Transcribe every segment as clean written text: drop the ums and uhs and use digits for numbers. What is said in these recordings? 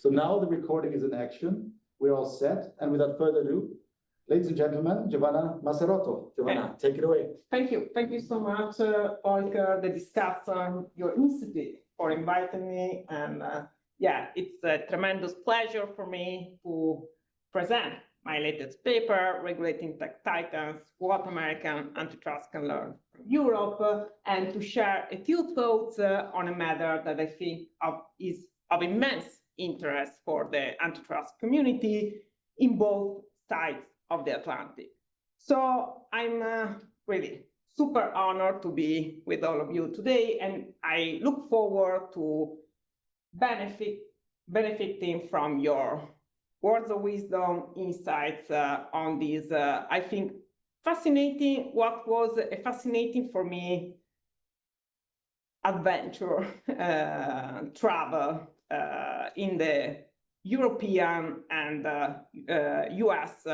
So now the recording is in action. We're all set. And without further ado, ladies and gentlemen, Giovanna Massarotto. Giovanna, take it away. Thank you. Thank you so much, Volker, the Discussants, your institute, for inviting me. And yeah, it's a tremendous pleasure for me to present my latest paper, Regulating Tech Titans, What American Antitrust Can Learn from Europe, and to share a few thoughts on a matter that I think is of immense interest for the antitrust community in both sides of the Atlantic. So I'm really super honored to be with all of you today, and I look forward to benefiting from your words of wisdom, insights on this, I think, fascinating, what was a fascinating for me adventure, travel in the European and US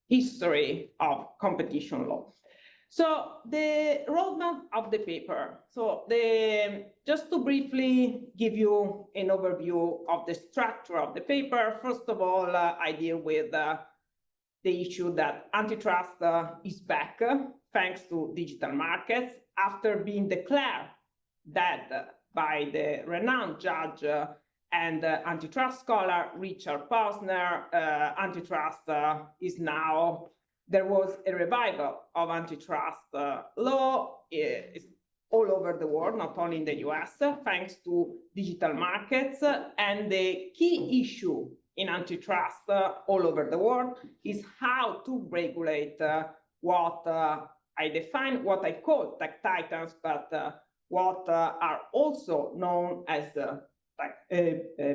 history of competition law. So the roadmap of the paper. So just to briefly give you an overview of the structure of the paper, first of all, I deal with the issue that antitrust is back thanks to digital markets after being declared dead by the renowned judge and antitrust scholar Richard Posner. Antitrust is now, there was a revival of antitrust law all over the world, not only in the US, thanks to digital markets. And the key issue in antitrust all over the world is how to regulate what I define, what I call tech titans, but what are also known as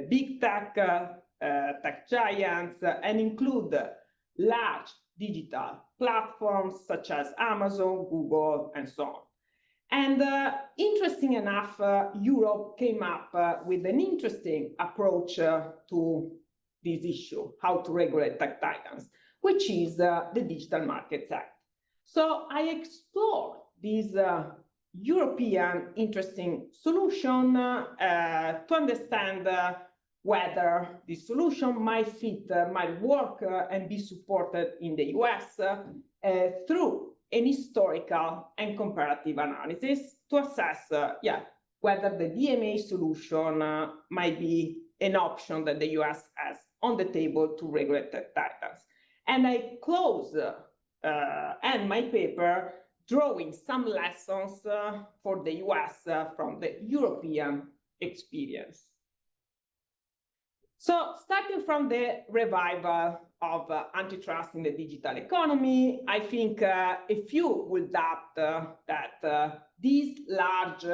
big tech, tech giants, and include large digital platforms such as Amazon, Google, and so on. And interesting enough, Europe came up with an interesting approach to this issue, how to regulate tech titans, which is the Digital Markets Act. So I explored this European interesting solution to understand whether this solution might fit, might work and be supported in the US through an historical and comparative analysis to assess whether the DMA solution might be an option that the US has on the table to regulate tech titans. And I close and my paper drawing some lessons for the US from the European experience. So starting from the revival of antitrust in the digital economy, I think a few will doubt that these large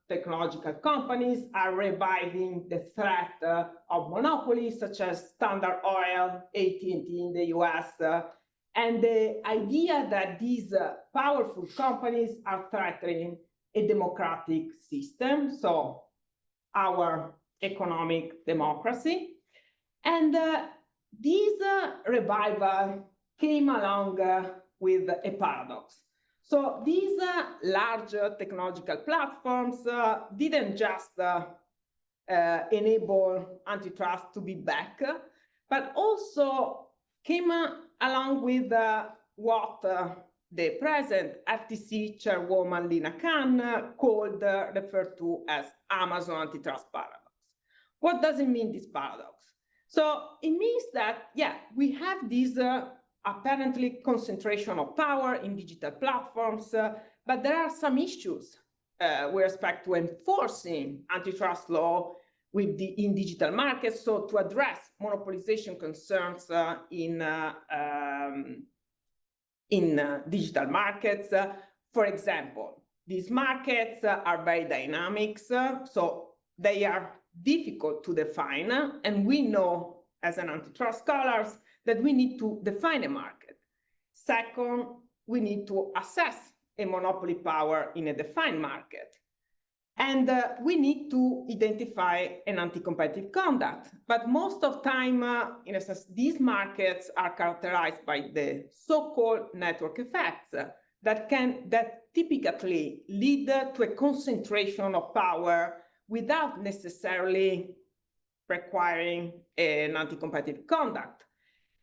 technological companies are reviving the threat of monopolies such as Standard Oil, AT&T in the US, and the idea that these powerful companies are threatening a democratic system, so our economic democracy. And this revival came along with a paradox. So these large technological platforms didn't just enable antitrust to be back, but also came along with what the present FTC chairwoman Lina Khan referred to as Amazon antitrust paradox. What does it mean, this paradox? So it means that, we have this apparently concentration of power in digital platforms, but there are some issues with respect to enforcing antitrust law in digital markets. So to address monopolization concerns in digital markets, for example, these markets are very dynamic, so they are difficult to define, and we know as an antitrust scholars that we need to define a market. Second, we need to assess a monopoly power in a defined market. And we need to identify an anti-competitive conduct. But most of the time, in a sense, these markets are characterized by the so-called network effects that typically lead to a concentration of power without necessarily requiring an anti-competitive conduct.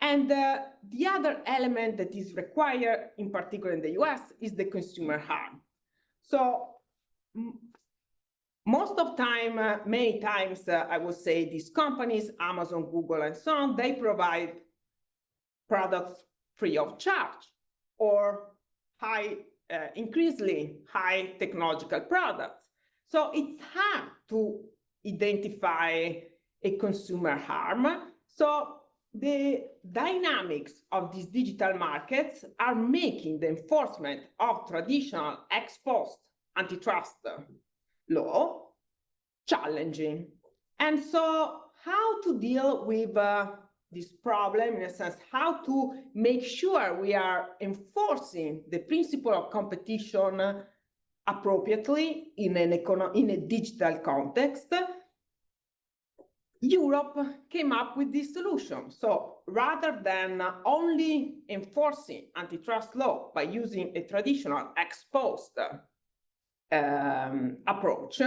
And the other element that is required, in particular in the US, is the consumer harm. So most of time, many times, I would say these companies, Amazon, Google, and so on, they provide products free of charge or increasingly high technological products. So it's hard to identify a consumer harm. So the dynamics of these digital markets are making the enforcement of traditional ex post antitrust law challenging. And so how to deal with this problem, in a sense, how to make sure we are enforcing the principle of competition appropriately in a digital context, Europe came up with this solution. So rather than only enforcing antitrust law by using a traditional ex post approach,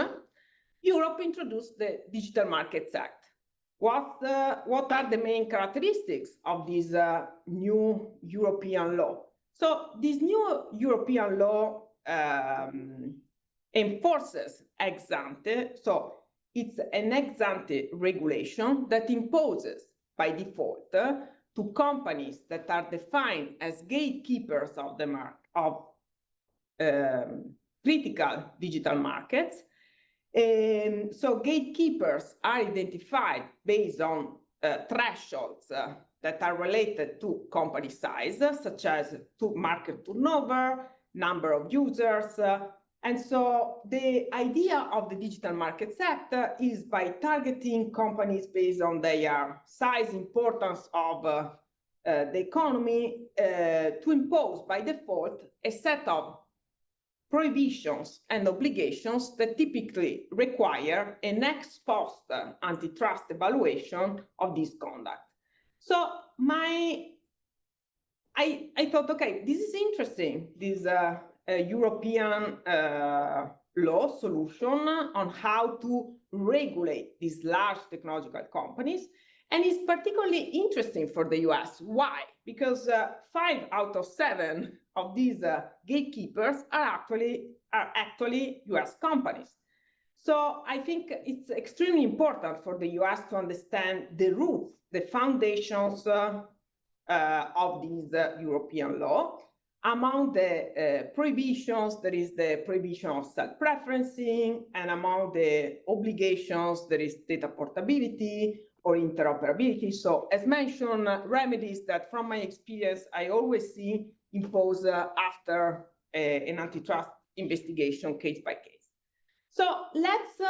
Europe introduced the Digital Markets Act. What are the main characteristics of this new European law? So this new European law enforces ex ante, so it's an ex ante regulation that imposes by default to companies that are defined as gatekeepers of the critical digital markets. So gatekeepers are identified based on thresholds that are related to company size, such as to market turnover, number of users. And so the idea of the Digital Markets Act is by targeting companies based on their size, importance of the economy, to impose by default a set of prohibitions and obligations that typically require an ex post antitrust evaluation of this conduct. So I thought, okay, this is interesting, this European law solution on how to regulate these large technological companies. And it's particularly interesting for the US. Why? Because 5 out of 7 of these gatekeepers are actually US companies. So I think it's extremely important for the US to understand the roots, the foundations of this European law. Among the prohibitions, there is the prohibition of self-preferencing, and among the obligations, there is data portability or interoperability. So as mentioned, remedies that from my experience, I always see imposed after an antitrust investigation case by case. So let's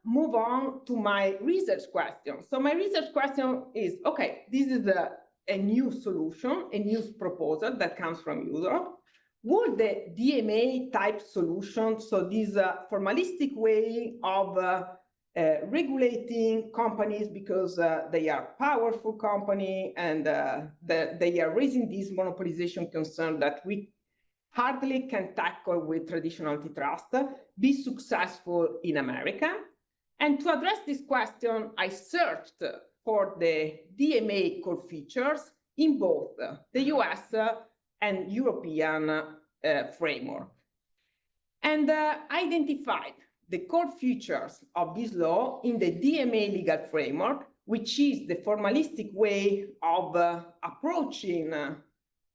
move on to my research question. So my research question is, okay, this is a new solution, a new proposal that comes from Europe. Would the DMA type solution, so this formalistic way of regulating companies because they are powerful company and they are raising this monopolization concern that we hardly can tackle with traditional antitrust, be successful in America? And to address this question, I searched for the DMA core features in both the US and European framework, and identified the core features of this law in the DMA legal framework, which is the formalistic way of approaching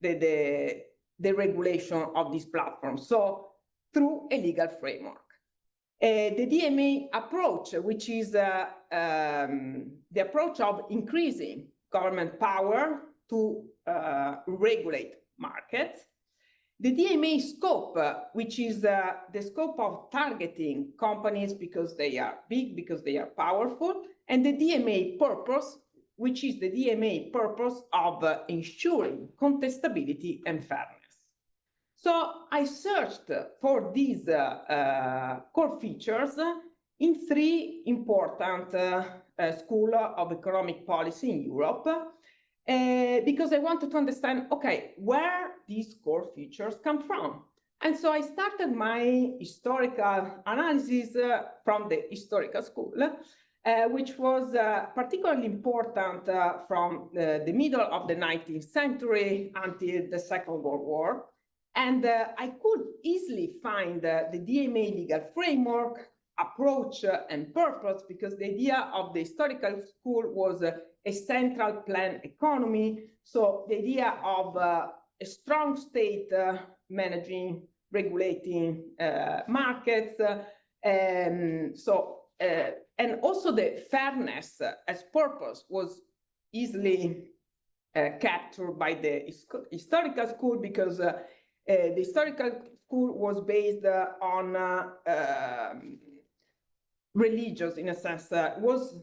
the regulation of this platform, so through a legal framework. The DMA approach, which is the approach of increasing government power to regulate markets. The DMA scope, which is the scope of targeting companies because they are big, because they are powerful, and the DMA purpose, which is the DMA purpose of ensuring contestability and fairness. So I searched for these core features in 3 important schools of economic policy in Europe, because I wanted to understand, okay, where these core features come from. And so I started my historical analysis from the historical school, which was particularly important from the middle of the 19th century until the Second World War. And I could easily find the DMA legal framework, approach, and purpose, because the idea of the historical school was a central plan economy. So the idea of a strong state managing, regulating markets. And also the fairness as purpose was easily captured by the historical school, because the historical school was based on religious, in a sense, was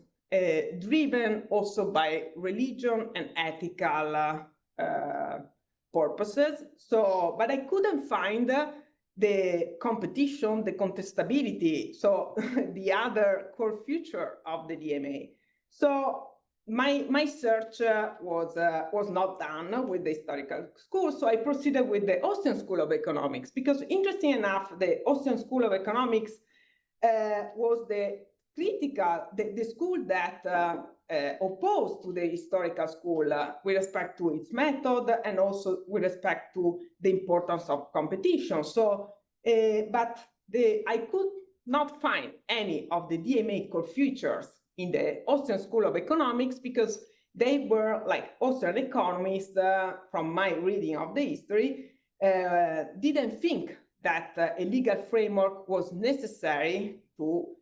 driven also by religion and ethical purposes. So, but I couldn't find the competition, the contestability, so the other core feature of the DMA. So my search was not done with the historical school, so I proceeded with the Austrian School of Economics, because interesting enough, the Austrian School of Economics was the school that opposed to the historical school with respect to its method and also with respect to the importance of competition. So, but I could not find any of the DMA core features in the Austrian School of Economics, because they were, like Austrian economists, from my reading of the history, didn't think that a legal framework was necessary to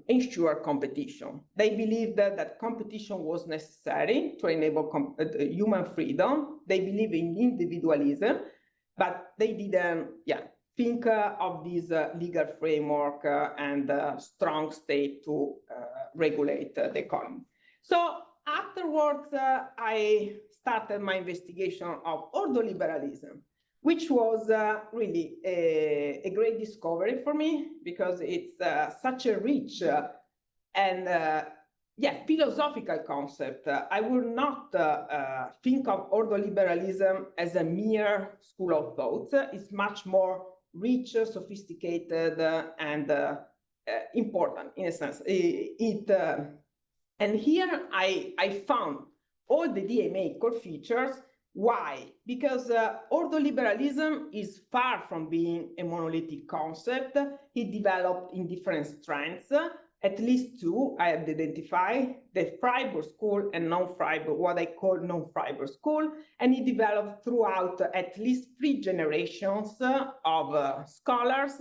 ensure competition. They believed that competition was necessary to enable human freedom. They believe in individualism, but they didn't think of this legal framework and strong state to regulate the economy. So afterwards, I started my investigation of ordoliberalism, which was really a great discovery for me, because it's such a rich and philosophical concept. I would not think of ordoliberalism as a mere school of thought. It's much more rich, sophisticated, and important in a sense. And here I found all the DMA core features. Why? Because ordoliberalism is far from being a monolithic concept. It developed in different strands. At least two I have identified: the Freiburg school and non-Freiburg, what I call non-Freiburg school. And it developed throughout at least 3 generations of scholars.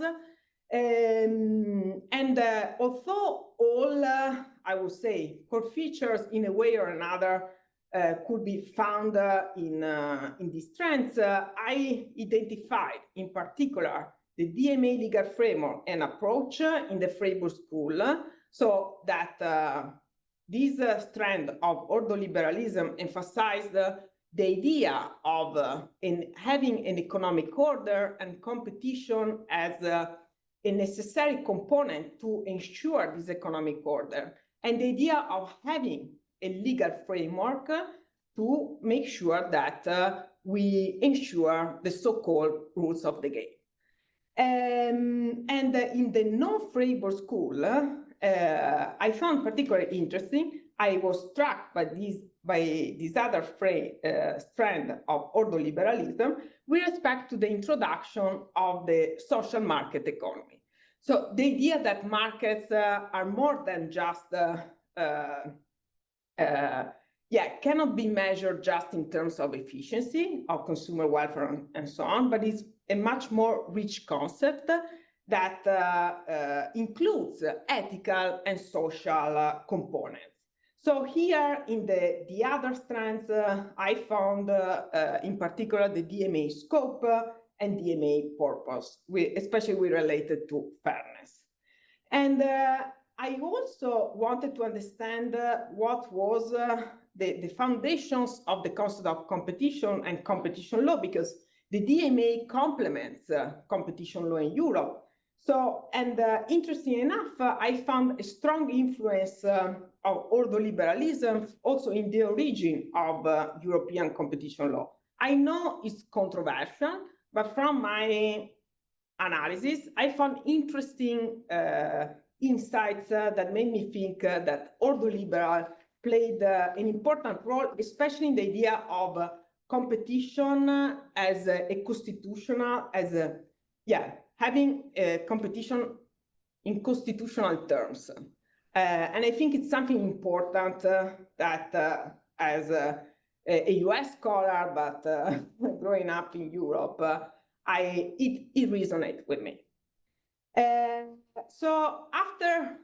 Although all, I would say, core features in a way or another could be found in these trends, I identified in particular the DMA legal framework and approach in the Freiburg school, so that this strand of ordoliberalism emphasized the idea of having an economic order and competition as a necessary component to ensure this economic order, and the idea of having a legal framework to make sure that we ensure the so-called rules of the game. And in the non-Freiburg school, I found particularly interesting. I was struck by this other strand of ordoliberalism with respect to the introduction of the social market economy. So the idea that markets are more than just cannot be measured just in terms of efficiency of consumer welfare and so on, but it's a much more rich concept that includes ethical and social components. So here in the other strands, I found in particular the DMA scope and DMA purpose, especially related to fairness. And I also wanted to understand what was the foundations of the concept of competition and competition law, because the DMA complements competition law in Europe. So, and interesting enough, I found a strong influence of ordoliberalism also in the origin of European competition law. I know it's controversial, but from my analysis, I found interesting insights that made me think that ordoliberal played an important role, especially in the idea of competition as a constitutional, having a competition in constitutional terms. And I think it's something important that as a US scholar, but growing up in Europe, it resonates with me. So after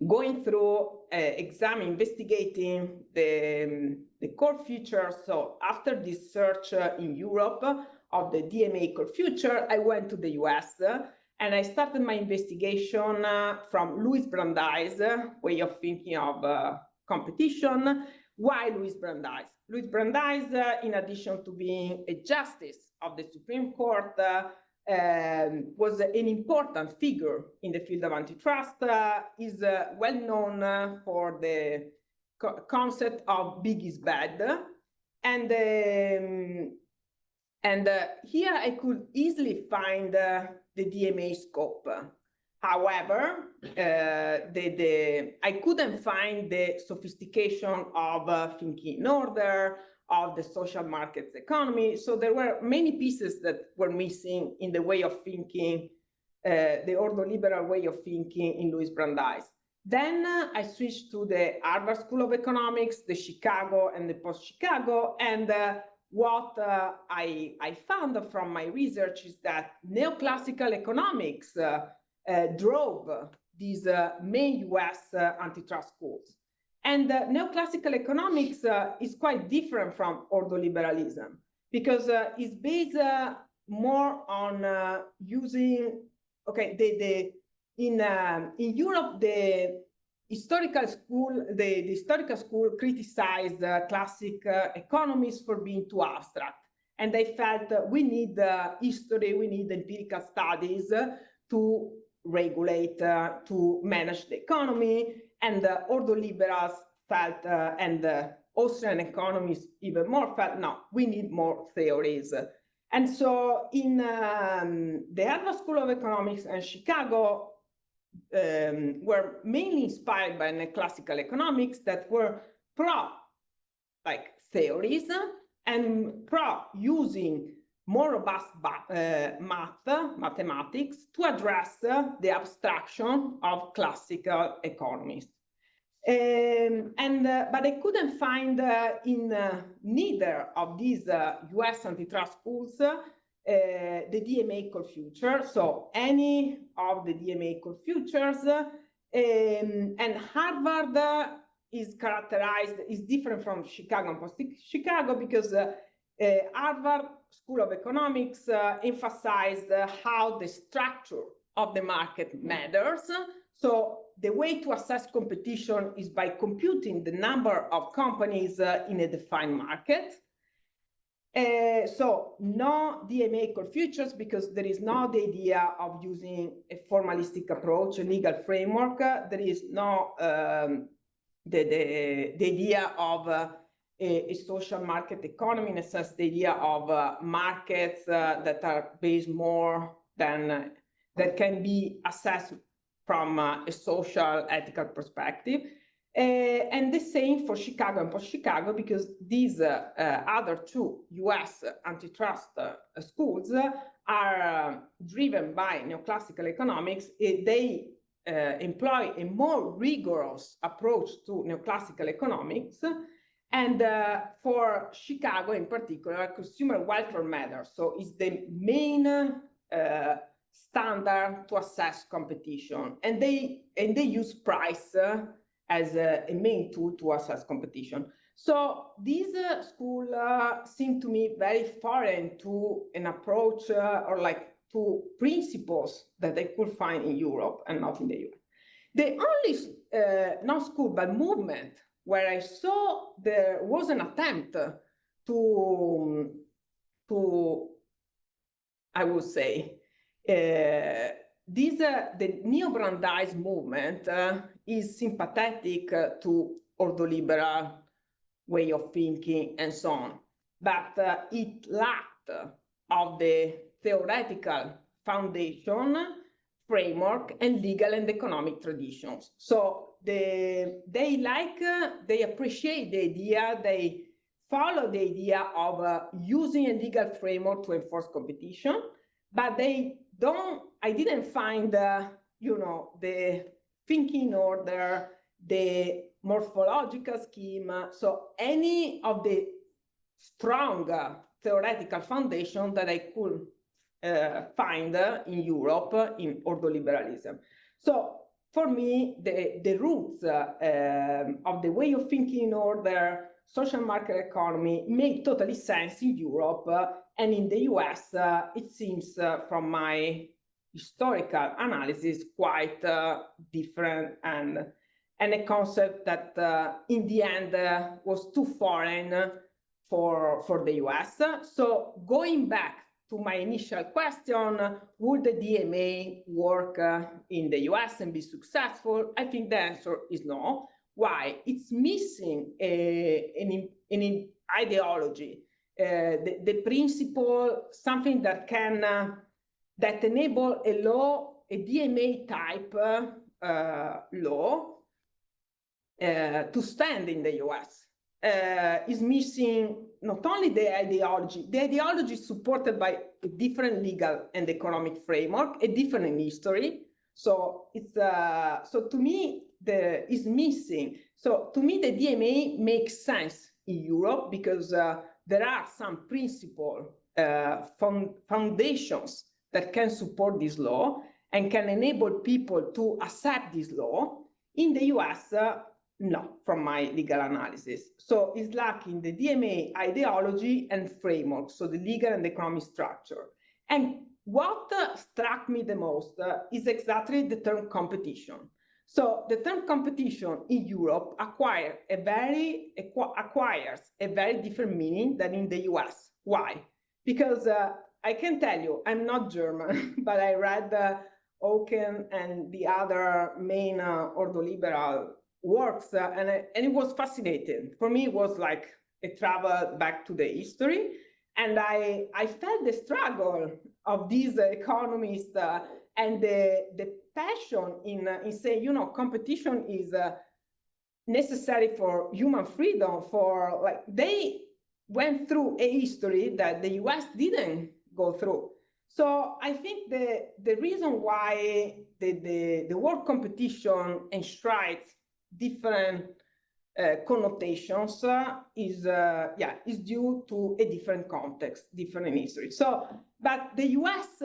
going through, investigating the core features, so after this search in Europe of the DMA core feature, I went to the US and I started my investigation from Louis Brandeis' way of thinking of competition. Why Louis Brandeis? Louis Brandeis, in addition to being a justice of the Supreme Court, was an important figure in the field of antitrust, is well known for the concept of big is bad. And here I could easily find the DMA scope. However, I couldn't find the sophistication of thinking in order, of the social markets economy. So there were many pieces that were missing in the way of thinking, the ordoliberal way of thinking in Louis Brandeis. Then I switched to the Harvard School of Economics, the Chicago and the post-Chicago, and what I found from my research is that neoclassical economics drove these main US antitrust schools. And neoclassical economics is quite different from ordoliberalism because it's based more on using, in Europe, the historical school criticized classic economists for being too abstract. And they felt we need history, we need empirical studies to regulate, to manage the economy. And the ordoliberals felt, and the Austrian economists even more felt, no, we need more theories. And so in the Harvard School of Economics and Chicago were mainly inspired by neoclassical economics that were pro theories and pro using more robust mathematics to address the abstraction of classical economists. But I couldn't find in neither of these US antitrust schools the DMA core future, so any of the DMA core futures, and Harvard is different from Chicago and post-Chicago because Harvard School of Economics emphasized how the structure of the market matters. So the way to assess competition is by computing the number of companies in a defined market. So no DMA core futures because there is no the idea of using a formalistic approach, a legal framework. There is no the idea of a social market economy, in a sense, the idea of markets that are based more than, that can be assessed from a social ethical perspective. And the same for Chicago and post-Chicago, because these other two US antitrust schools are driven by neoclassical economics. They employ a more rigorous approach to neoclassical economics. And for Chicago in particular, consumer welfare matters. So it's the main standard to assess competition. And they use price as a main tool to assess competition. So these schools seem to me very foreign to an approach or like to principles that I could find in Europe and not in the US. The only, not school, but movement where I saw there was an attempt to I would say, the neo-Brandeis movement is sympathetic to ordoliberal way of thinking and so on, but it lacked of the theoretical foundation framework and legal and economic traditions. So they appreciate the idea, they follow the idea of using a legal framework to enforce competition, but I didn't find, the thinking order, the morphological scheme, so any of the strong theoretical foundation that I could find in Europe in ordoliberalism. So for me, the roots of the way of thinking in order, social market economy made totally sense in Europe, and in the US, it seems from my historical analysis quite different, and a concept that in the end was too foreign for the US. So going back to my initial question, would the DMA work in the US and be successful? I think the answer is no. Why? It's missing an ideology, the principle, something that can that enable a law, a DMA type law to stand in the US. Is missing not only the ideology is supported by a different legal and economic framework, a different history. So it's so to me is missing. So to me the DMA makes sense in Europe because there are some principle foundations that can support this law and can enable people to accept this law. In the US, no, from my legal analysis. So it's lacking the DMA ideology and framework, so the legal and economic structure. And what struck me the most is exactly the term competition. So the term competition in Europe acquires a very different meaning than in the US. Why? Because I can tell you, I'm not German, but I read Wolfgang and the other main ordoliberal works, and it was fascinating. For me, it was like a travel back to the history, and I felt the struggle of these economists and the passion in saying, competition is necessary for human freedom. For like they went through a history that the US didn't go through. So I think the reason why the word competition enshrines different connotations is due to a different context, different history. So, but the US,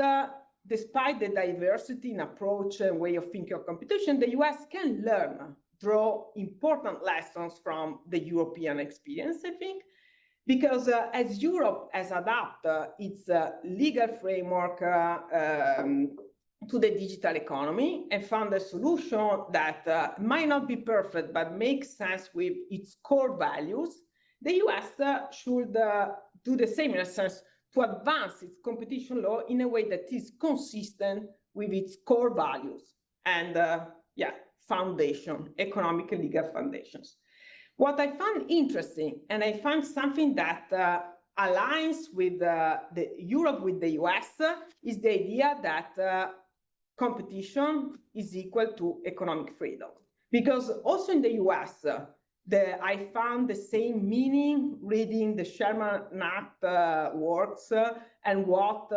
despite the diversity in approach and way of thinking of competition, the US can draw important lessons from the European experience, I think, because as Europe has adapted its legal framework to the digital economy and found a solution that might not be perfect, but makes sense with its core values, the US should do the same in a sense to advance its competition law in a way that is consistent with its core values and economic and legal foundations. What I found interesting, and I found something that aligns with the Europe with the US, is the idea that competition is equal to economic freedom. Because also in the US, I found the same meaning reading the Sherman Act works and what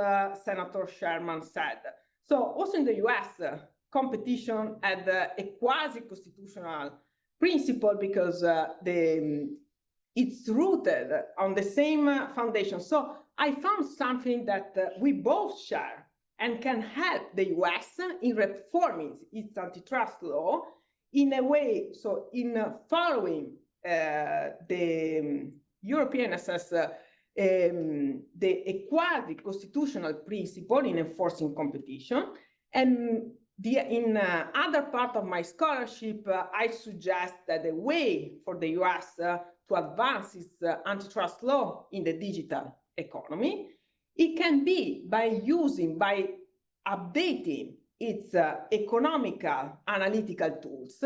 Senator Sherman said. So also in the US, competition had a quasi-constitutional principle because it's rooted on the same foundation. So I found something that we both share and can help the US in reforming its antitrust law in a way, so in following the European assess the quasi-constitutional principle in enforcing competition. And in other part of my scholarship, I suggest that the way for the US to advance its antitrust law in the digital economy, it can be by updating its economical analytical tools,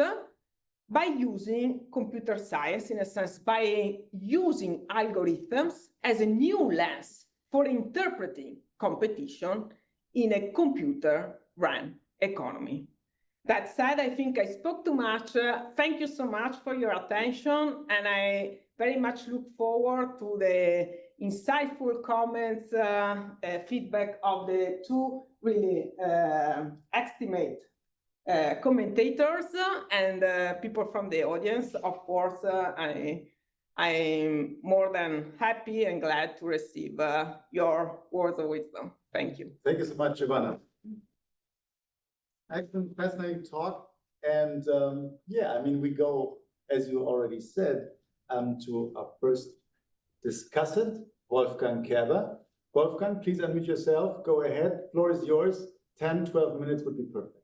by using computer science, in a sense, by using algorithms as a new lens for interpreting competition in a computer realm. economy. That said, I think I spoke too much. Thank you so much for your attention, and I very much look forward to the insightful comments, feedback of the two really estimate commentators and people from the audience. Of course, I'm more than happy and glad to receive your words of wisdom. Thank you. Thank you so much, Giovanna. Excellent, fascinating talk. And yeah, I mean, we go, as you already said, to our first discussant, Wolfgang Kerber. Wolfgang, please unmute yourself. Go ahead. Floor is yours. 10, 12 minutes would be perfect.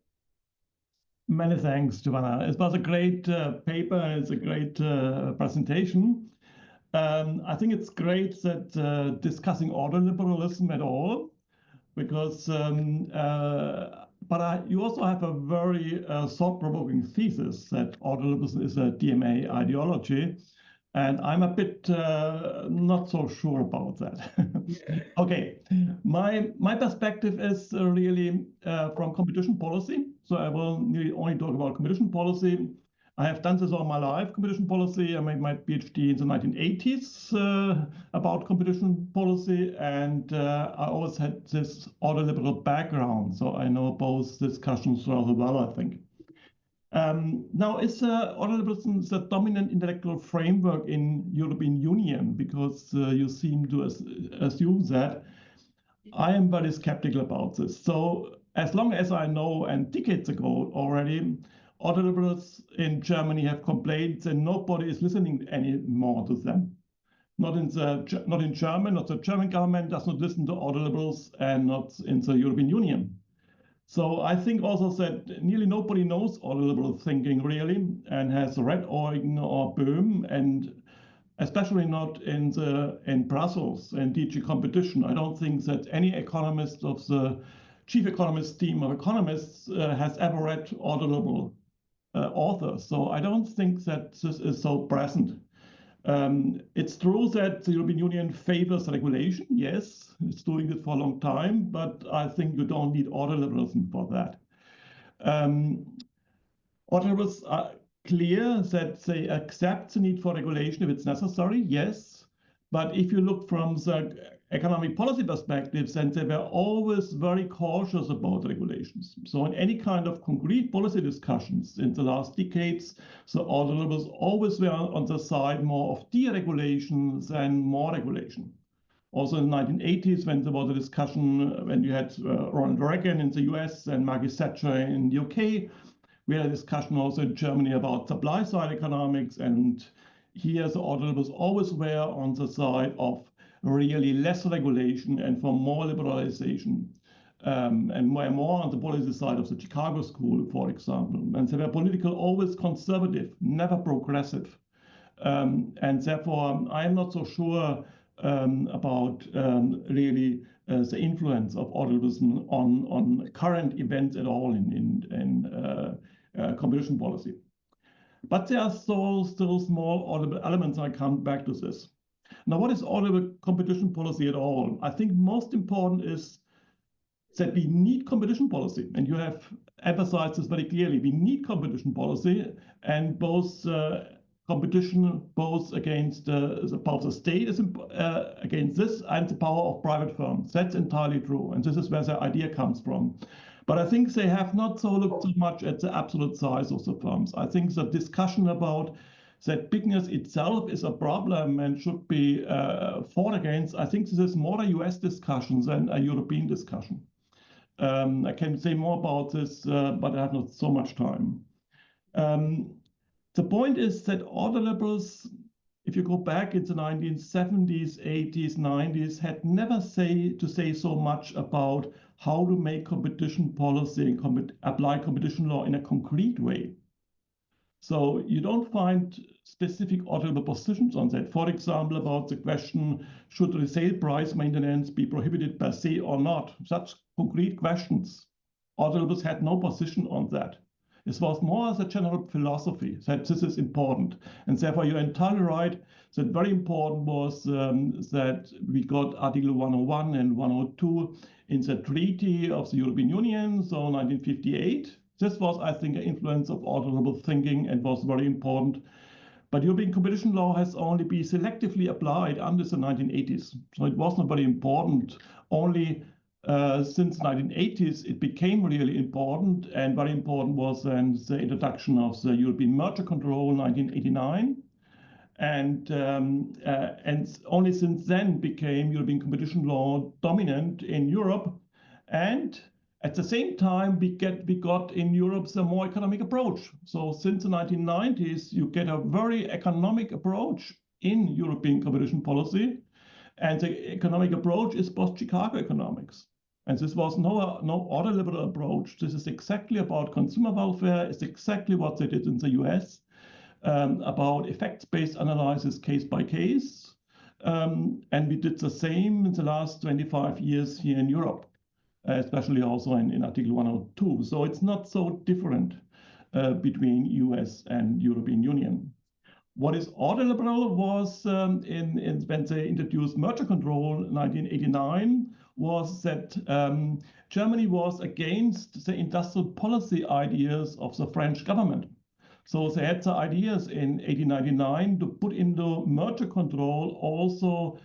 Many thanks, Giovanna. It was a great paper and it's a great presentation. I think it's great that discussing ordoliberalism at all, because you also have a very thought-provoking thesis that ordoliberalism is a DMA ideology, and I'm a bit not so sure about that. Okay, my perspective is really from competition policy. So I will really only talk about competition policy. I have done this all my life, competition policy. I made my PhD in the 1980s about competition policy, and I always had this ordoliberal background, so I know both discussions rather well, I think. Now, is ordoliberalism the dominant intellectual framework in European Union? Because you seem to assume that. I am very skeptical about this. So as long as I know, and decades ago already, ordoliberals in Germany have complained that nobody is listening anymore to them. Not in German, not the German government does not listen to ordoliberals, and not in the European Union. So I think also that nearly nobody knows ordoliberal thinking really, and has read Eugen or Böhm, and especially not in Brussels and DG Competition. I don't think that any economist of the chief economist team of economists has ever read ordoliberal authors. So I don't think that this is so present. It's true that the European Union favors regulation. Yes, it's doing it for a long time, but I think you don't need ordoliberalism for that. Ordoliberals are clear that they accept the need for regulation if it's necessary, yes. But if you look from the economic policy perspective, then they were always very cautious about regulations. So in any kind of concrete policy discussions in the last decades, the ordoliberals always were on the side more of deregulation than more regulation. Also in the 1980s, when there was a discussion, when you had Ronald Reagan in the US and Margaret Thatcher in the UK, we had a discussion also in Germany about supply-side economics, and here the ordoliberals always were on the side of really less regulation and for more liberalization, and more on the policy side of the Chicago School, for example. And they were political, always conservative, never progressive. And therefore, I am not so sure about really the influence of ordoliberalism on current events at all in competition policy. But there are still small ordoliberal elements, and I come back to this. Now, what is ordoliberal competition policy at all? I think most important is that we need competition policy, and you have emphasized this very clearly. We need competition policy, and both competition, both against the power of the state is against this, and the power of private firms. That's entirely true, and this is where the idea comes from. But I think they have not so looked so much at the absolute size of the firms. I think the discussion about that bigness itself is a problem and should be fought against, I think this is more a US discussion than a European discussion. I can say more about this, but I have not so much time. The point is that ordoliberals, if you go back into the 1970s, 80s, 90s, had never to say so much about how to make competition policy and apply competition law in a concrete way. So you don't find specific ordoliberal positions on that. For example, about the question, should resale price maintenance be prohibited per se or not? Such concrete questions. Ordoliberals had no position on that. It was more as a general philosophy that this is important. And therefore, you're entirely right. That very important was that we got Article 101 and 102 in the Treaty of the European Union, so 1958. This was, I think, an influence of ordoliberal thinking and was very important. But European competition law has only been selectively applied until the 1980s. So it was not very important. Only since 1980s, it became really important, and very important was then the introduction of the European merger control in 1989. And only since then became European competition law dominant in Europe. And at the same time, we got in Europe the more economic approach. So since the 1990s, you get a very economic approach in European competition policy. And the economic approach is post-Chicago economics. And this was no ordoliberal approach. This is exactly about consumer welfare. It's exactly what they did in the US, about effects-based analysis case by case. And we did the same in the last 25 years here in Europe, especially also in Article 102. So it's not so different between US and European Union. What is ordoliberal was when they introduced merger control in 1989 was that Germany was against the industrial policy ideas of the French government. So they had the ideas in 1899 to put into merger control also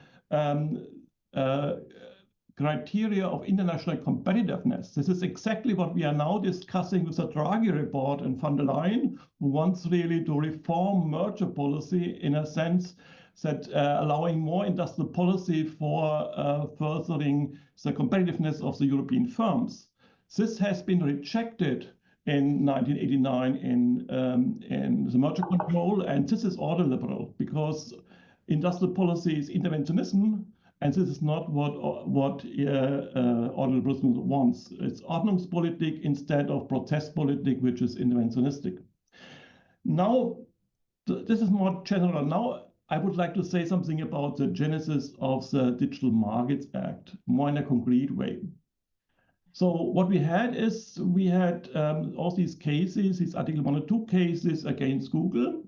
criteria of international competitiveness. This is exactly what we are now discussing with the Draghi report and von der Leyen, who wants really to reform merger policy in a sense that allowing more industrial policy for furthering the competitiveness of the European firms. This has been rejected in 1989 in the merger control, and this is ordoliberal because industrial policy is interventionism, and this is not what ordoliberalism wants. It's Ordnungspolitik instead of Protestpolitik, which is interventionistic. Now, this is more general. Now, I would like to say something about the genesis of the Digital Markets Act, more in a concrete way. So what we had is we had all these cases, these Article 102 cases against Google.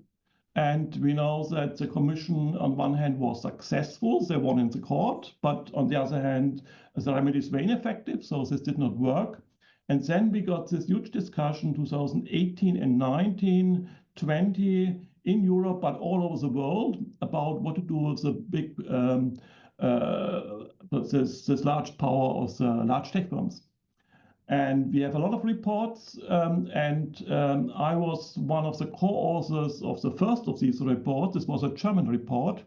And we know that the Commission, on one hand, was successful. They won in the court. But on the other hand, the remedies were ineffective. So this did not work. And then we got this huge discussion 2018 and 19, 20 in Europe, but all over the world about what to do with the big, this large power of the large tech firms. And we have a lot of reports, I was one of the co-authors of the first of these reports. This was a German report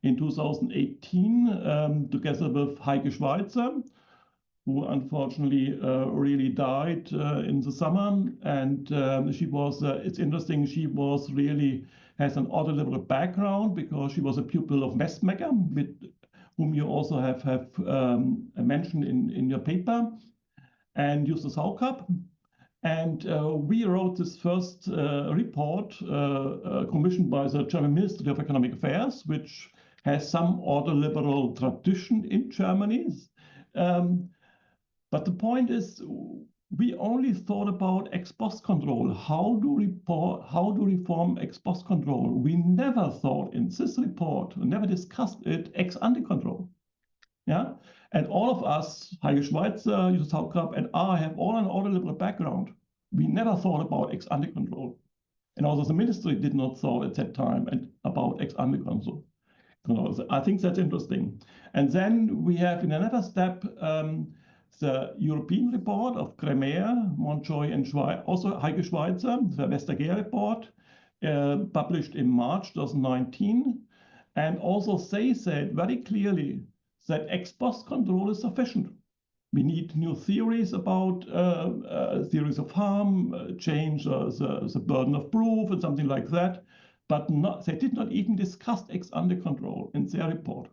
in 2018, together with Heike Schweizer, who unfortunately really died in the summer. And she was, it's interesting, she was really, has an ordoliberal background because she was a pupil of Messmecker, with whom you also have mentioned in your paper, and Justus Haukapp. And we wrote this first report commissioned by the German Ministry of Economic Affairs, which has some ordoliberal tradition in Germany. But the point is, we only thought about ex post control. How to reform ex post control? We never thought in this report, we never discussed it, ex ante control. Yeah, and all of us, Heike Schweizer, Justus Haukapp, and I have all an ordoliberal background. We never thought about ex ante control. And also the ministry did not thought at that time about ex ante control. I think that's interesting. And then we have in another step, the European report of Kremer, Montjoy, and also Heike Schweizer, the Vestager report, published in March 2019. And also they said very clearly that ex post control is sufficient. We need new theories about theories of harm, change the burden of proof and something like that. But they did not even discuss ex ante control in their report.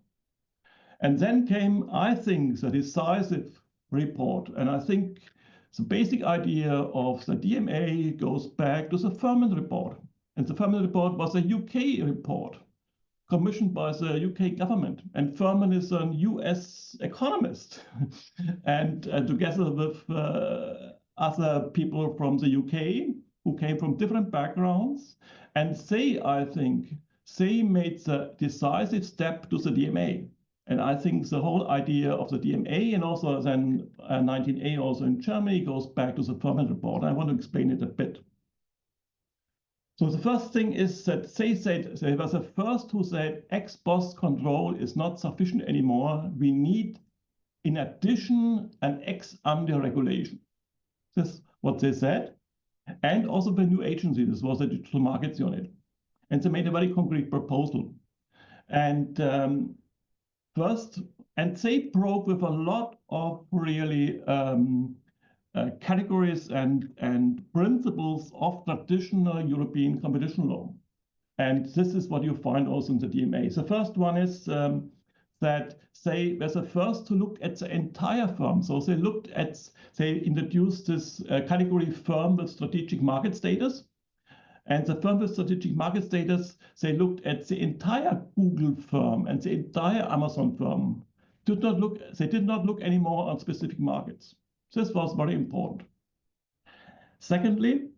And then came, I think, the decisive report. And I think the basic idea of the DMA goes back to the Furman report. And the Furman report was a UK report commissioned by the UK government. And Furman is a US economist. And together with other people from the UK, who came from different backgrounds, and I think they made the decisive step to the DMA. And I think the whole idea of the DMA and also then 19A also in Germany goes back to the Furman report. I want to explain it a bit. So the first thing is that they said, they were the first who said ex post control is not sufficient anymore. We need, in addition, an ex ante regulation. This is what they said. And also the new agency, this was the Digital Markets Unit. And they made a very concrete proposal. And they broke with a lot of really categories and principles of traditional European competition law. And this is what you find also in the DMA. The first one is that they were the first to look at the entire firm. So they looked at, they introduced this category firm with strategic market status. And the firm with strategic market status, they looked at the entire Google firm and the entire Amazon firm. They did not look anymore on specific markets. This was very important. Secondly,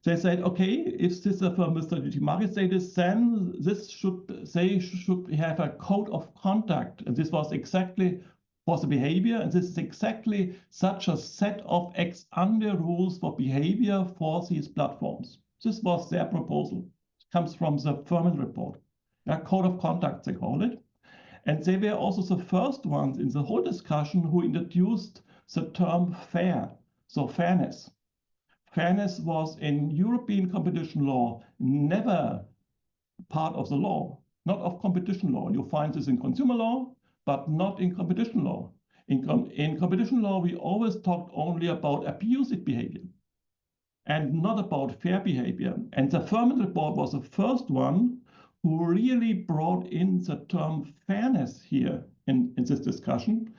they said, okay, if this is a firm with strategic market status, then they should have a code of conduct. And this was exactly for the behavior. And this is exactly such a set of ex ante rules for behavior for these platforms. This was their proposal. It comes from the Furman report. A code of conduct, they call it. And they were also the first ones in the whole discussion who introduced the term fair, so fairness. Fairness was in European competition law never part of the law, not of competition law. You find this in consumer law, but not in competition law. In competition law, we always talked only about abusive behavior and not about fair behavior. And the Furman report was the first one who really brought in the term fairness here in this discussion.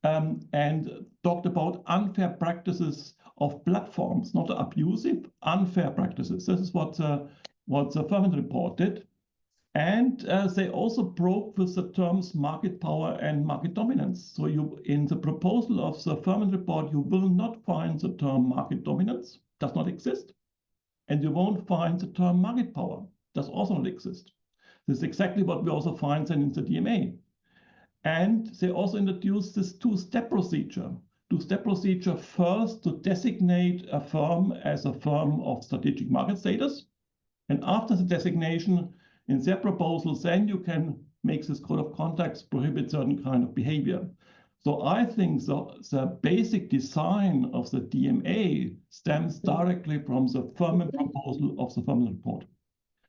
And talked about unfair practices of platforms, not abusive, unfair practices. This is what the Furman report did. And they also broke with the terms market power and market dominance. So in the proposal of the Furman report, you will not find the term market dominance, does not exist. And you won't find the term market power, does also not exist. This is exactly what we also find then in the DMA. And they also introduced this two-step procedure. Two-step procedure first to designate a firm as a firm of strategic market status. And after the designation, in their proposals, then you can make this code of conduct prohibit certain kind of behavior. So I think the basic design of the DMA stems directly from the Furman proposal of the Furman report.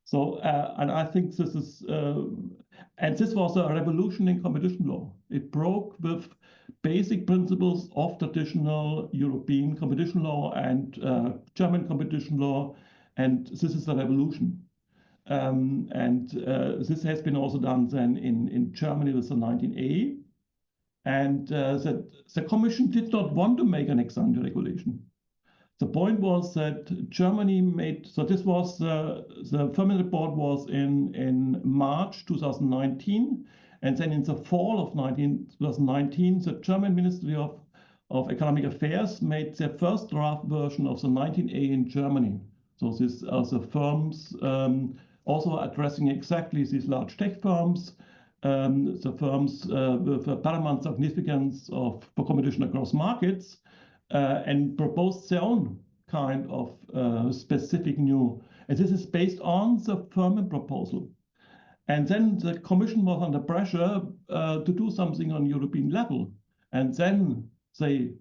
So, and I think this is, and this was a revolution in competition law. It broke with basic principles of traditional European competition law and German competition law, and this is a revolution. This has been also done then in Germany with the 19A. And the Commission did not want to make an ex ante regulation. The point was that Germany made, so this was, the Furman report was in March 2019, and then in the fall of 2019, the German Ministry of Economic Affairs made their first draft version of the 19A in Germany. So this are the firms also addressing exactly these large tech firms, the firms with a paramount significance for competition across markets, and proposed their own kind of specific new, and this is based on the Furman proposal. And then the Commission was under pressure to do something on European level. And then they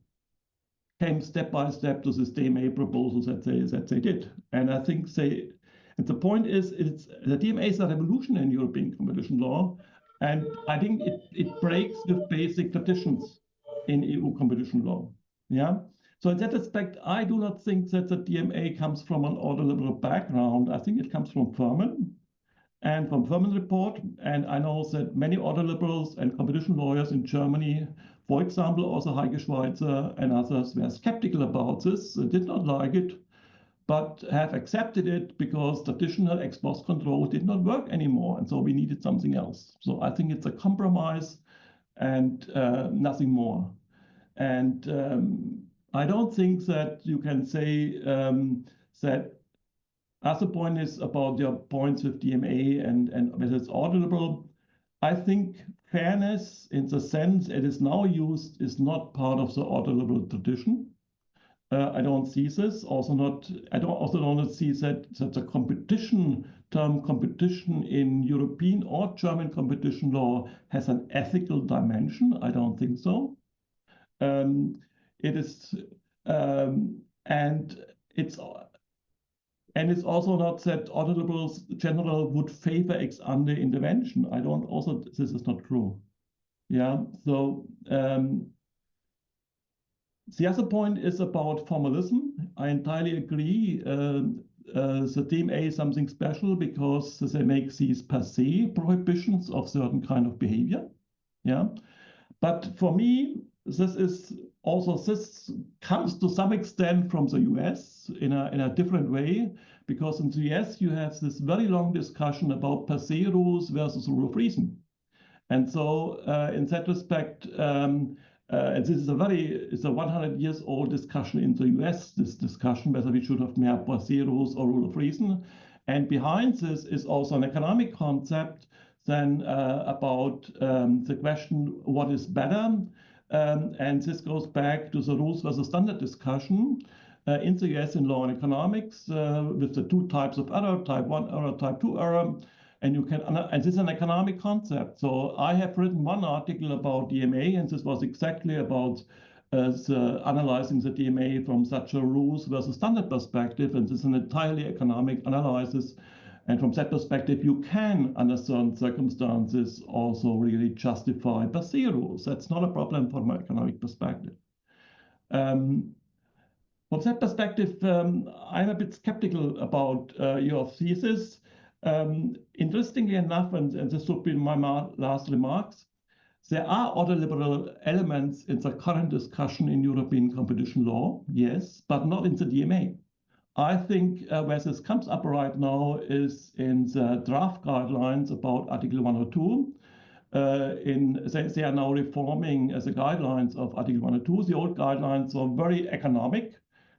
came step by step to this DMA proposals that they did. And I think and the point is, the DMA is a revolution in European competition law. And I think it breaks with basic traditions in EU competition law. Yeah. So in that aspect, I do not think that the DMA comes from an ordoliberal background. I think it comes from Furman and from Furman report. And I know that many ordoliberals and competition lawyers in Germany, for example, also Heike Schweizer and others, were skeptical about this, did not like it, but have accepted it because traditional ex post control did not work anymore. And so we needed something else. So I think it's a compromise and nothing more. And I don't think that you can say that other point is about your points with DMA and whether it's ordoliberal. I think fairness, in the sense it is now used, is not part of the ordoliberal tradition. I don't see this. Also don't see that the competition term competition in European or German competition law has an ethical dimension. I don't think so. It is, and it's also not that ordoliberals general would favor ex ante intervention. This is not true. Yeah, so the other point is about formalism. I entirely agree. The DMA is something special because they make these per se prohibitions of certain kind of behavior. Yeah, but for me, this comes to some extent from the US in a different way, because in the US you have this very long discussion about per se rules versus rule of reason. And so in that respect, and this is it's a 100 years old discussion in the US, this discussion whether we should have more per se rules or rule of reason. And behind this is also an economic concept then about the question, what is better? And this goes back to the rules versus standard discussion in the US in law and economics with the two types of error, type 1 error, type 2 error. And this is an economic concept. So I have written one article about DMA, and this was exactly about analyzing the DMA from such a rules versus standard perspective. And this is an entirely economic analysis. And from that perspective, you can, under certain circumstances, also really justify per se rules. That's not a problem from an economic perspective. From that perspective, I'm a bit skeptical about your thesis. Interestingly enough, and this would be my last remarks, there are ordoliberal elements in the current discussion in European competition law, yes, but not in the DMA. I think where this comes up right now is in the draft guidelines about Article 102. They are now reforming the guidelines of Article 102. The old guidelines were very economic.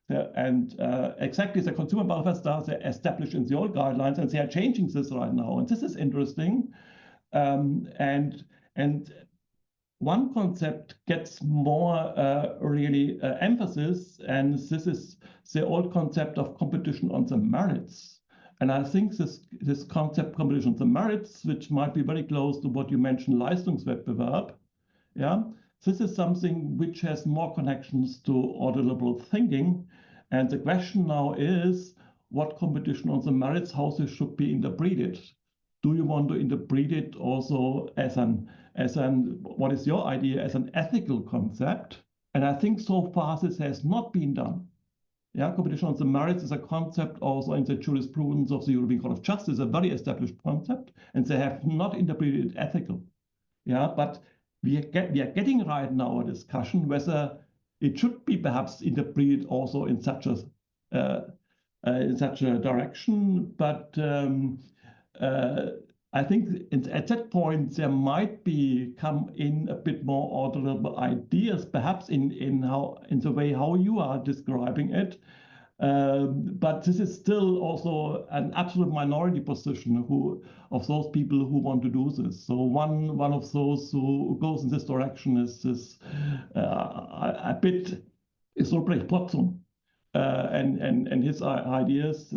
And exactly the consumer welfare standards are established in the old guidelines, and they are changing this right now. And this is interesting. And one concept gets more really emphasis, and this is the old concept of competition on the merits. And I think this concept, competition on the merits, which might be very close to what you mentioned, Leistungswettbewerb, yeah, this is something which has more connections to ordoliberal thinking. And the question now is, what competition on the merits, how this should be interpreted? Do you want to interpret it also as what is your idea, as an ethical concept? And I think so far this has not been done. Yeah, competition on the merits is a concept also in the jurisprudence of the European Court of Justice, a very established concept, and they have not interpreted it ethical. Yeah, but we are getting right now a discussion whether it should be perhaps interpreted also in such a direction. But I think at that point there might come in a bit more ordoliberal ideas, perhaps in the way how you are describing it. But this is still also an absolute minority position of those people who want to do this. So one of those who goes in this direction is a bit is Ulbricht Potzum and his ideas.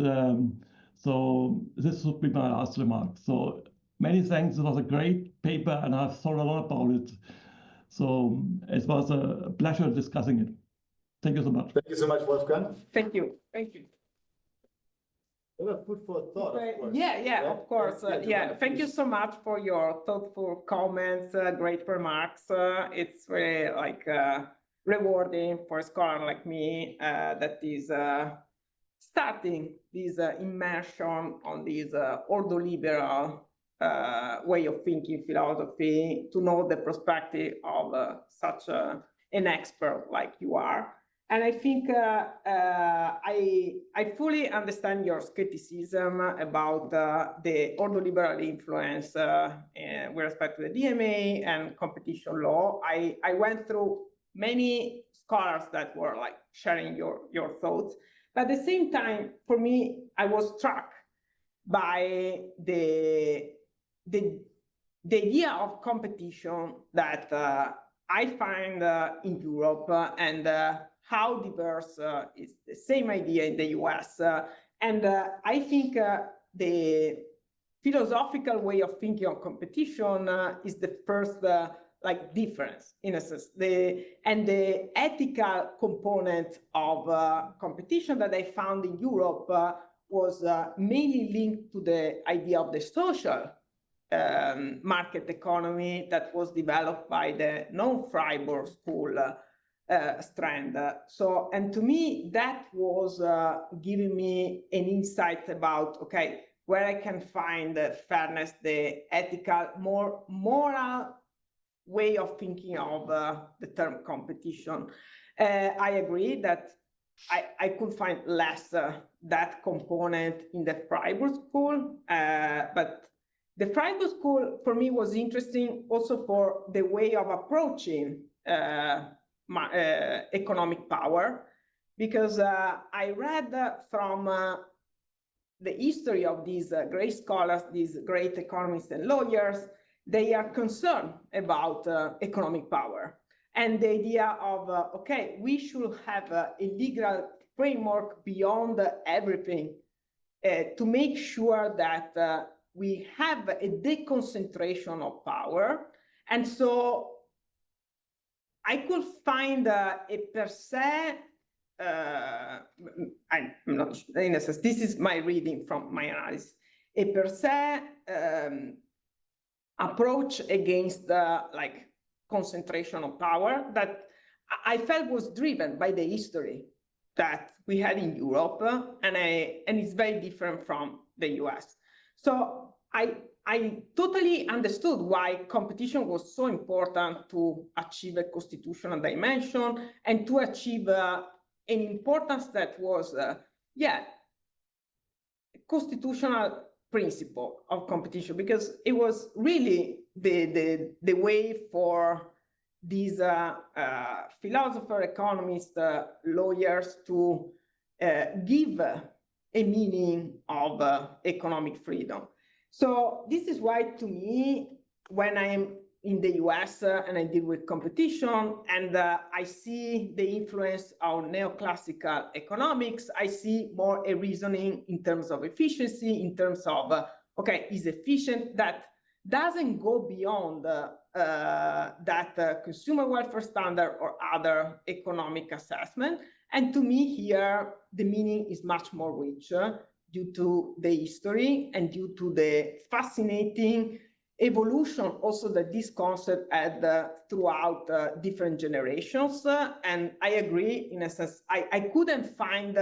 So this would be my last remark. So many thanks. It was a great paper, and I've thought a lot about it. So it was a pleasure discussing it. Thank you so much. Thank you so much, Wolfgang. Thank you. Thank you. Food for thought, of course. Yeah, of course. Thank you so much for your thoughtful comments, great remarks. It's really rewarding for a scholar like me that is starting this immersion on this ordoliberal way of thinking philosophy, to know the perspective of such an expert like you are. And I think I fully understand your skepticism about the ordoliberal influence with respect to the DMA and competition law. I went through many scholars that were sharing your thoughts. But at the same time, for me, I was struck by the idea of competition that I find in Europe and how diverse is the same idea in the US. And I think the philosophical way of thinking on competition is the first like difference in a sense. And the ethical component of competition that I found in Europe was mainly linked to the idea of the social market economy that was developed by the non-Freiburg school strand. So, and to me, that was giving me an insight about, okay, where I can find the fairness, the ethical, more moral way of thinking of the term competition. I agree that I could find less that component in the Freiburg school, but the Freiburg school for me was interesting also for the way of approaching economic power, because I read from the history of these great scholars, these great economists and lawyers. They are concerned about economic power and the idea of, okay, we should have a legal framework beyond everything to make sure that we have a deconcentration of power. And so I could find a per se, I'm not, in a sense, this is my reading from my analysis, a per se approach against like concentration of power that I felt was driven by the history that we had in Europe, and it's very different from the US. So I totally understood why competition was so important to achieve a constitutional dimension and to achieve an importance that was, constitutional principle of competition, because it was really the way for these philosopher, economists, lawyers to give a meaning of economic freedom. So this is why, to me, when I'm in the US and I deal with competition and I see the influence of neoclassical economics, I see more a reasoning in terms of efficiency, in terms of, okay, is efficient, that doesn't go beyond that consumer welfare standard or other economic assessment. And to me here, the meaning is much more rich due to the history and due to the fascinating evolution also that this concept had throughout different generations. And I agree, in a sense, I couldn't find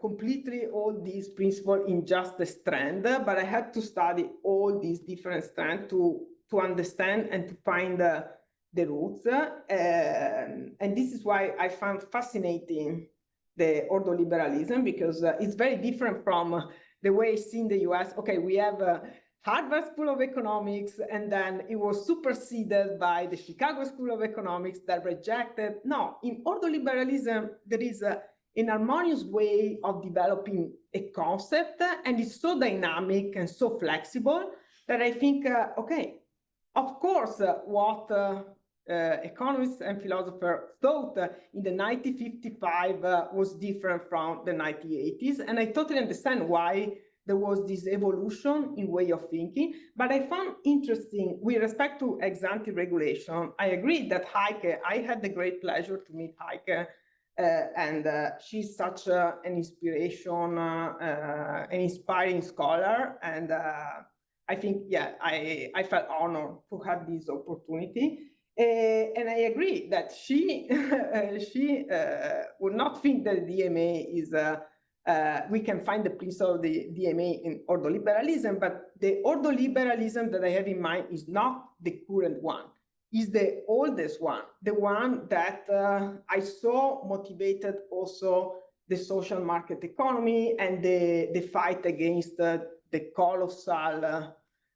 completely all these principles in just a strand, but I had to study all these different strands to understand and to find the roots. And this is why I found fascinating the ordoliberalism, because it's very different from the way it's in the US. Okay, we have Harvard School of Economics, and then it was superseded by the Chicago School of Economics that rejected. No, in ordoliberalism, there is an harmonious way of developing a concept, and it's so dynamic and so flexible that I think, okay, of course, what economists and philosophers thought in the 1955 was different from the 1980s. And I totally understand why there was this evolution in way of thinking. But I found interesting, with respect to ex-ante regulation, I agree that Heike, I had the great pleasure to meet Heike, and she's such an inspiration, an inspiring scholar. And I think, yeah, I felt honored to have this opportunity. And I agree that she would not think that DMA is, we can find the principle of the DMA in ordoliberalism, but the ordoliberalism that I have in mind is not the current one, is the oldest one, the one that I saw motivated also the social market economy and the fight against the colossal,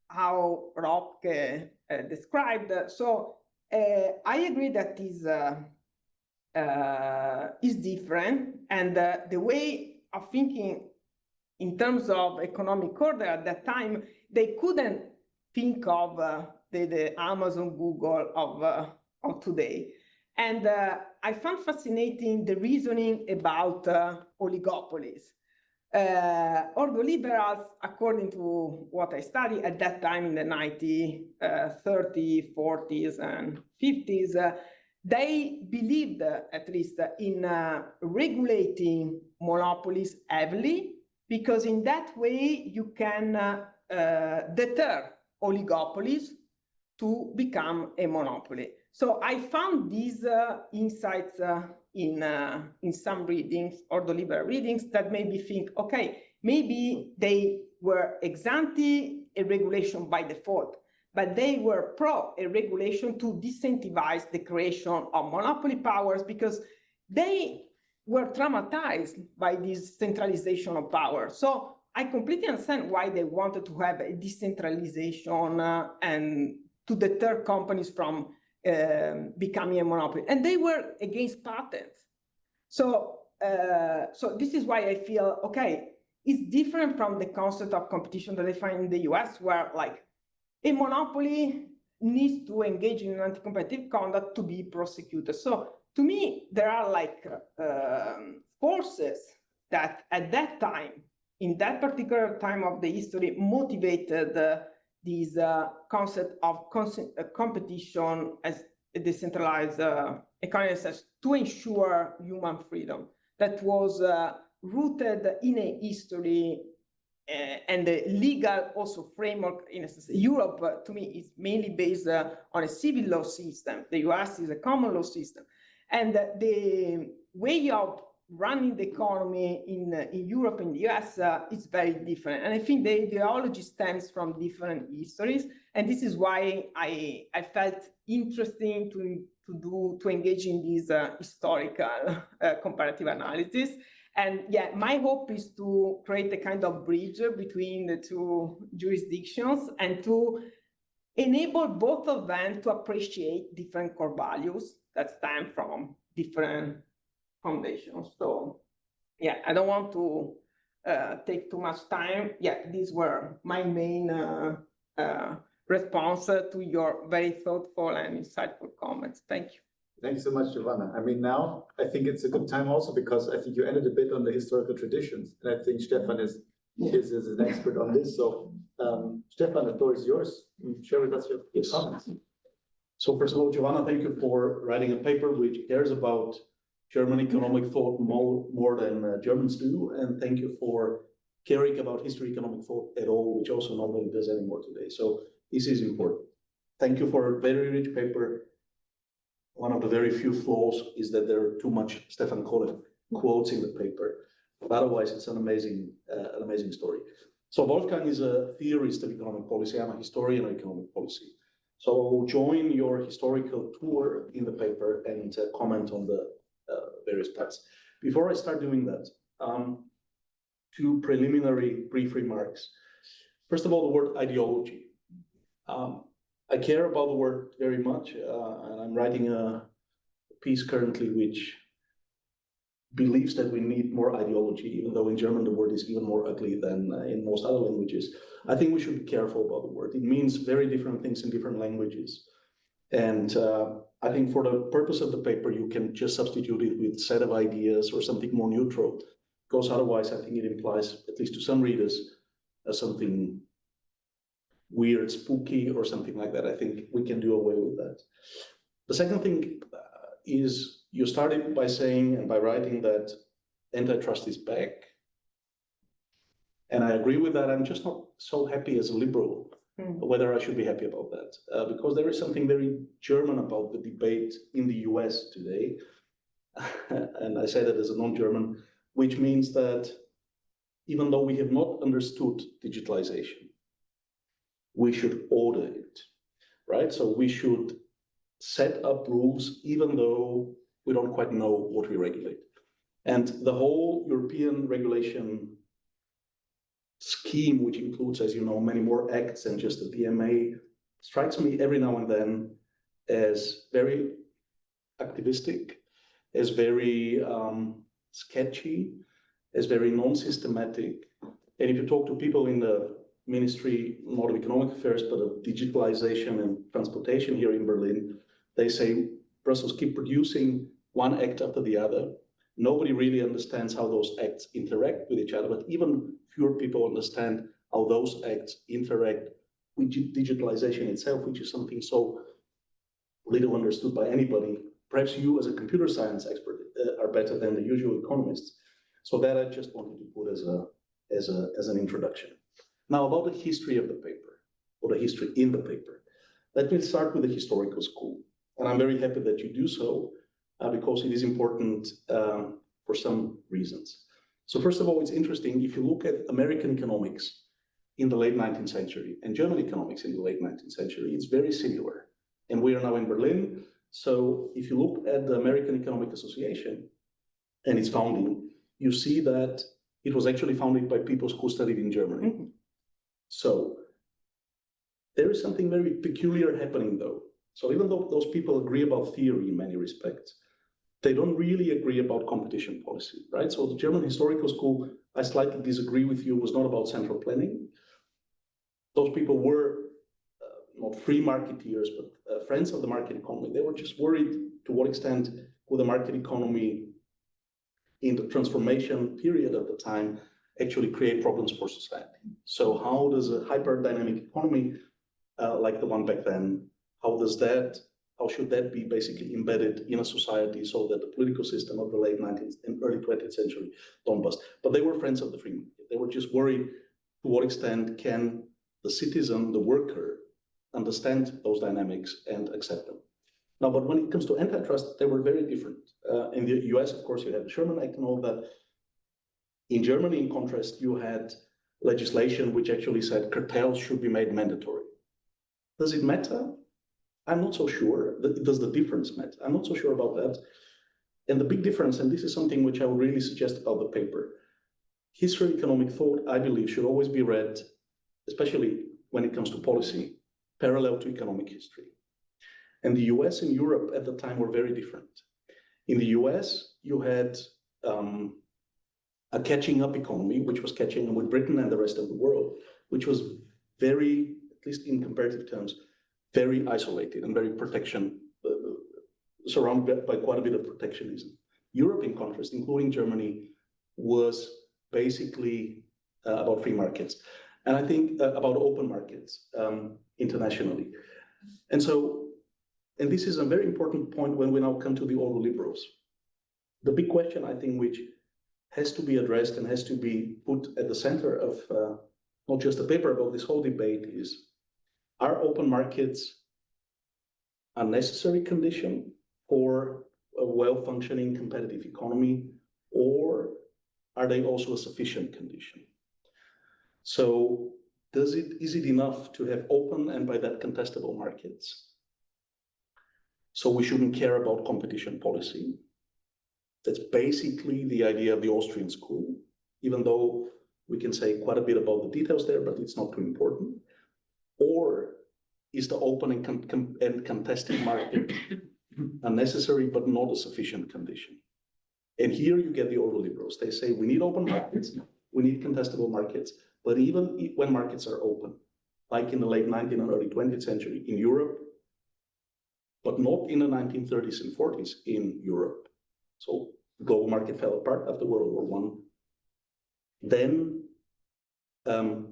how Ropke described. So I agree that is different, And the way of thinking in terms of economic order at that time, they couldn't think of the Amazon, Google of today. And I found fascinating the reasoning about oligopolies. Ordoliberals, according to what I studied at that time in the 30s, 40s, and 50s, they believed, at least, in regulating monopolies heavily, because in that way you can deter oligopolies to become a monopoly. So I found these insights in some readings, ordoliberal readings, that made me think, okay, maybe they were ex ante a regulation by default, but they were pro a regulation to disincentivize the creation of monopoly powers, because they were traumatized by this centralization of power. So I completely understand why they wanted to have a decentralization and to deter companies from becoming a monopoly. And they were against patents. So this is why I feel, okay, it's different from the concept of competition that I find in the US, where like a monopoly needs to engage in anti-competitive conduct to be prosecuted. So to me, there are like forces that at that time, in that particular time of the history, motivated this concept of competition as a decentralized economy to ensure human freedom that was rooted in a history and the legal also framework. In a sense, Europe, to me, is mainly based on a civil law system. The US is a common law system. And the way of running the economy in Europe and the US is very different. And I think the ideology stems from different histories. And this is why I felt interesting to engage in this historical comparative analysis. And yeah, my hope is to create a kind of bridge between the two jurisdictions and to enable both of them to appreciate different core values that stem from different foundations. So yeah, I don't want to take too much time. Yeah, these were my main response to your very thoughtful and insightful comments. Thank you. Thank you so much, Giovanna. I mean, now I think it's a good time also because I think you ended a bit on the historical traditions, and I think Stefan is an expert on this. So Stefan, the floor is yours. Share with us your comments. So first of all, Giovanna, thank you for writing a paper which cares about German economic thought more than Germans do, and thank you for caring about history economic thought at all, which also nobody does anymore today. So this is important. Thank you for a very rich paper. One of the very few flaws is that there are too much Stefan Kolev quotes in the paper, but otherwise it's an amazing story. So Wolfgang is a theorist of economic policy. I'm a historian of economic policy. So join your historical tour in the paper and comment on the various parts. Before I start doing that, two preliminary brief remarks. First of all, the word ideology. I care about the word very much, and I'm writing a piece currently which believes that we need more ideology, even though in German the word is even more ugly than in most other languages. I think we should be careful about the word. It means very different things in different languages. And I think for the purpose of the paper, you can just substitute it with set of ideas or something more neutral, because otherwise I think it implies, at least to some readers, something weird, spooky, or something like that. I think we can do away with that. The second thing is you started by saying and by writing that antitrust is back. And I agree with that. I'm just not so happy as a liberal whether I should be happy about that, because there is something very German about the debate in the US today. And I say that as a non-German, which means that even though we have not understood digitalization, we should order it, right? So we should set up rules, even though we don't quite know what we regulate. And the whole European regulation scheme, which includes, as you know, many more acts than just the PMA, strikes me every now and then as very activistic, as very sketchy, as very non-systematic. And if you talk to people in the Ministry, not of Economic Affairs, but of Digitalization and Transportation here in Berlin, they say Brussels keep producing one act after the other. Nobody really understands how those acts interact with each other, but even fewer people understand how those acts interact with digitalization itself, which is something so little understood by anybody. Perhaps you as a computer science expert are better than the usual economists. So that I just wanted to put as an introduction. Now about the history of the paper, or the history in the paper. Let me start with the historical school. And I'm very happy that you do so, because it is important for some reasons. So first of all, it's interesting, if you look at American economics in the late 19th century and German economics in the late 19th century, it's very similar. And we are now in Berlin. So if you look at the American Economic Association and its founding, you see that it was actually founded by people who studied in Germany. Mm-hmm. So there is something very peculiar happening though. So even though those people agree about theory in many respects, they don't really agree about competition policy, right? So the German historical school, I slightly disagree with you, was not about central planning. Those people were not free marketeers, but friends of the market economy. They were just worried to what extent would the market economy in the transformation period at the time actually create problems for society. So how does a hyper-dynamic economy like the one back then, how should that be basically embedded in a society so that the political system of the late 19th and early 20th century don't bust? But they were friends of the free market. They were just worried to what extent can the citizen, the worker, understand those dynamics and accept them. Now, but when it comes to antitrust, they were very different. In the US, of course, you had the Sherman Act and all that. In Germany, in contrast, you had legislation which actually said cartels should be made mandatory. Does it matter? I'm not so sure. Does the difference matter? I'm not so sure about that. And the big difference, and this is something which I would really suggest about the paper, history of economic thought, I believe, should always be read, especially when it comes to policy, parallel to economic history. And the US and Europe at the time were very different. In the US, you had a catching up economy, which was catching up with Britain and the rest of the world, which was very, at least in comparative terms, very isolated and very surrounded by quite a bit of protectionism. Europe, in contrast, including Germany, was basically about free markets. And I think about open markets internationally. And this is a very important point when we now come to the ordoliberals. The big question, I think, which has to be addressed and has to be put at the center of not just the paper, but this whole debate is, are open markets a necessary condition for a well-functioning competitive economy, or are they also a sufficient condition? So is it enough to have open and by that contestable markets? So we shouldn't care about competition policy. That's basically the idea of the Austrian school, even though we can say quite a bit about the details there, but it's not too important. Or is the open and contested market a necessary but not a sufficient condition? And here you get the ordoliberals. They say we need open markets, we need contestable markets, but even when markets are open, like in the late 19th and early 20th century in Europe, but not in the 1930s and 40s in Europe. So the global market fell apart after World War I. Then,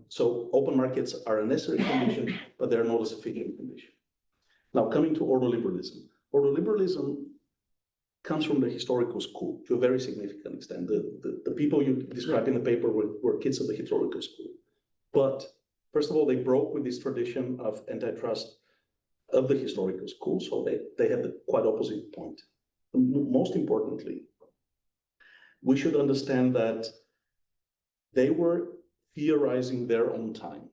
so open markets are a necessary condition, but they're not a sufficient condition. Now, coming to ordoliberalism. Ordoliberalism comes from the historical school to a very significant extent. The people you described in the paper were kids of the historical school. But first of all, they broke with this tradition of antitrust of the historical school, so they had the quite opposite point. Most importantly, we should understand that they were theorizing their own time.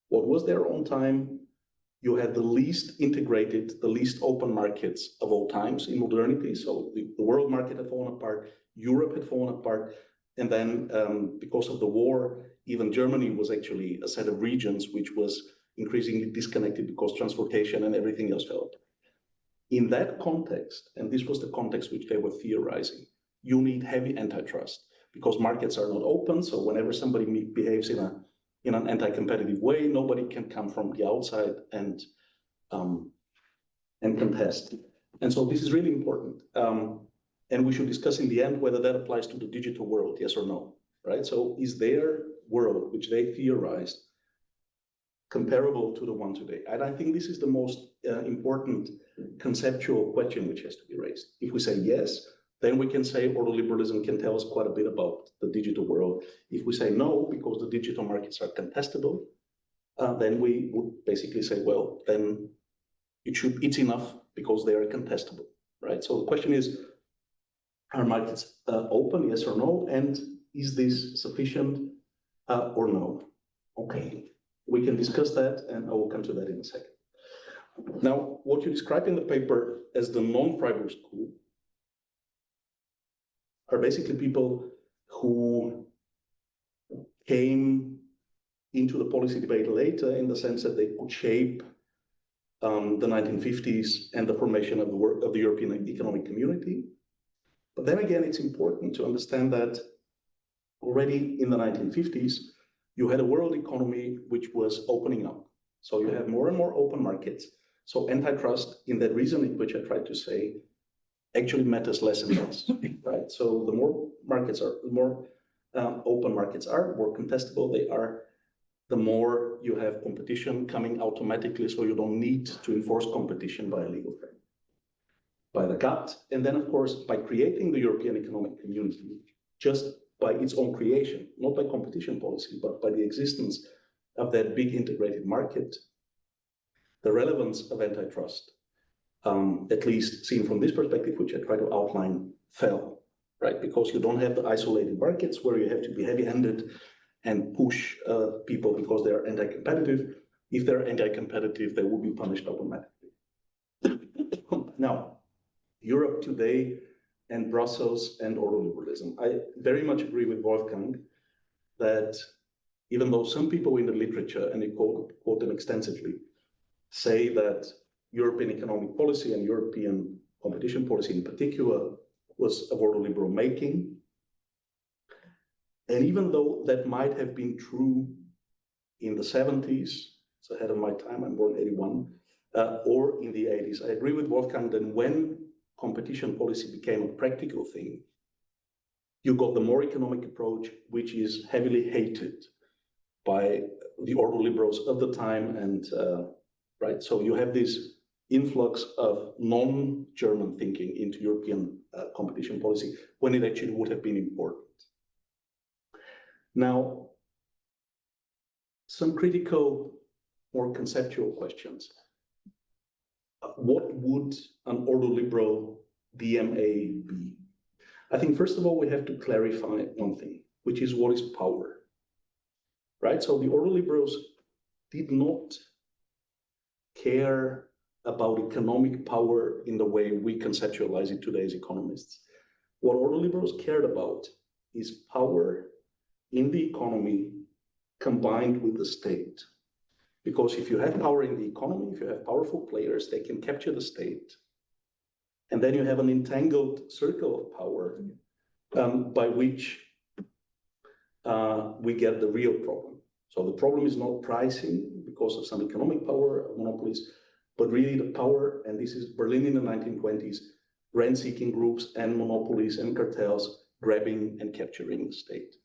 What was their own time? You had the least integrated, the least open markets of all times in modernity. So the world market had fallen apart, Europe had fallen apart, and then because of the war, even Germany was actually a set of regions which was increasingly disconnected because transportation and everything else fell apart. In that context, and this was the context which they were theorizing, you need heavy antitrust because markets are not open. So whenever somebody behaves in an anti-competitive way, nobody can come from the outside and contest. And so this is really important. And we should discuss in the end whether that applies to the digital world, yes or no, right? So is their world, which they theorized, comparable to the one today? And I think this is the most important conceptual question which has to be raised. If we say yes, then we can say ordoliberalism can tell us quite a bit about the digital world. If we say no, because the digital markets are contestable, then we would basically say, well, then it's enough because they are contestable, right? So the question is, are markets open, yes or no? And is this sufficient or no? Okay, we can discuss that, and I will come to that in a second. Now, what you describe in the paper as the non-Freiburg school are basically people who came into the policy debate later in the sense that they could shape the 1950s and the formation of the European Economic Community. But then again, it's important to understand that already in the 1950s, you had a world economy which was opening up. So you have more and more open markets. So antitrust, in that reasoning, which I tried to say, actually matters less and less, right? So the more markets are, the more open markets are, more contestable they are, the more you have competition coming automatically, so you don't need to enforce competition by a legal framework, by the GATT. And then, of course, by creating the European Economic Community, just by its own creation, not by competition policy, but by the existence of that big integrated market, the relevance of antitrust, at least seen from this perspective, which I try to outline, fell, right? Because you don't have the isolated markets where you have to be heavy-handed and push people because they are anti-competitive. If they're anti-competitive, they will be punished automatically. Now, Europe today and Brussels and ordoliberalism. I very much agree with Wolfgang that even though some people in the literature, and you quote them extensively, say that European economic policy and European competition policy in particular was of ordoliberal making, and even though that might have been true in the 70s, it's ahead of my time, I'm born 81, or in the 80s, I agree with Wolfgang that when competition policy became a practical thing, you got the more economic approach, which is heavily hated by the ordoliberals of the time, and right, so you have this influx of non-German thinking into European competition policy when it actually would have been important. Now, some critical, more conceptual questions. What would an ordoliberal DMA be? I think, first of all, we have to clarify one thing, which is what is power, right? So the ordoliberals did not care about economic power in the way we conceptualize it today as economists. What ordoliberals cared about is power in the economy combined with the state. Because if you have power in the economy, if you have powerful players, they can capture the state. And then you have an entangled circle of power by which we get the real problem. So the problem is not pricing because of some economic power of monopolies, but really the power, and this is Berlin in the 1920s, rent-seeking groups and monopolies and cartels grabbing and capturing the state.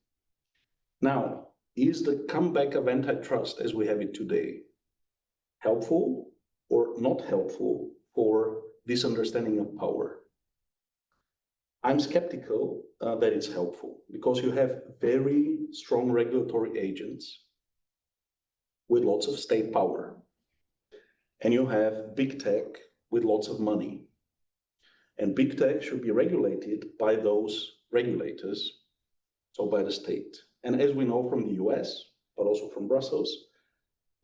Now, is the comeback of antitrust as we have it today helpful or not helpful for this understanding of power? I'm skeptical that it's helpful because you have very strong regulatory agents with lots of state power, and you have big tech with lots of money. And big tech should be regulated by those regulators, so by the state. And as we know from the US, but also from Brussels,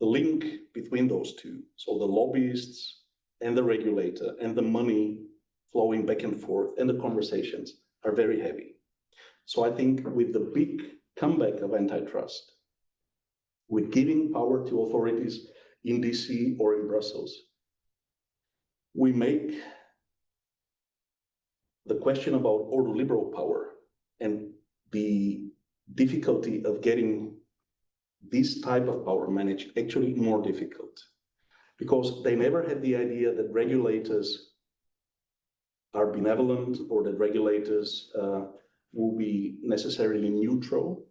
the link between those two, so the lobbyists and the regulator and the money flowing back and forth and the conversations are very heavy. So I think with the big comeback of antitrust, with giving power to authorities in DC or in Brussels, we make the question about ordoliberal power and the difficulty of getting this type of power managed actually more difficult, because they never had the idea that regulators are benevolent or that regulators will be necessarily neutral.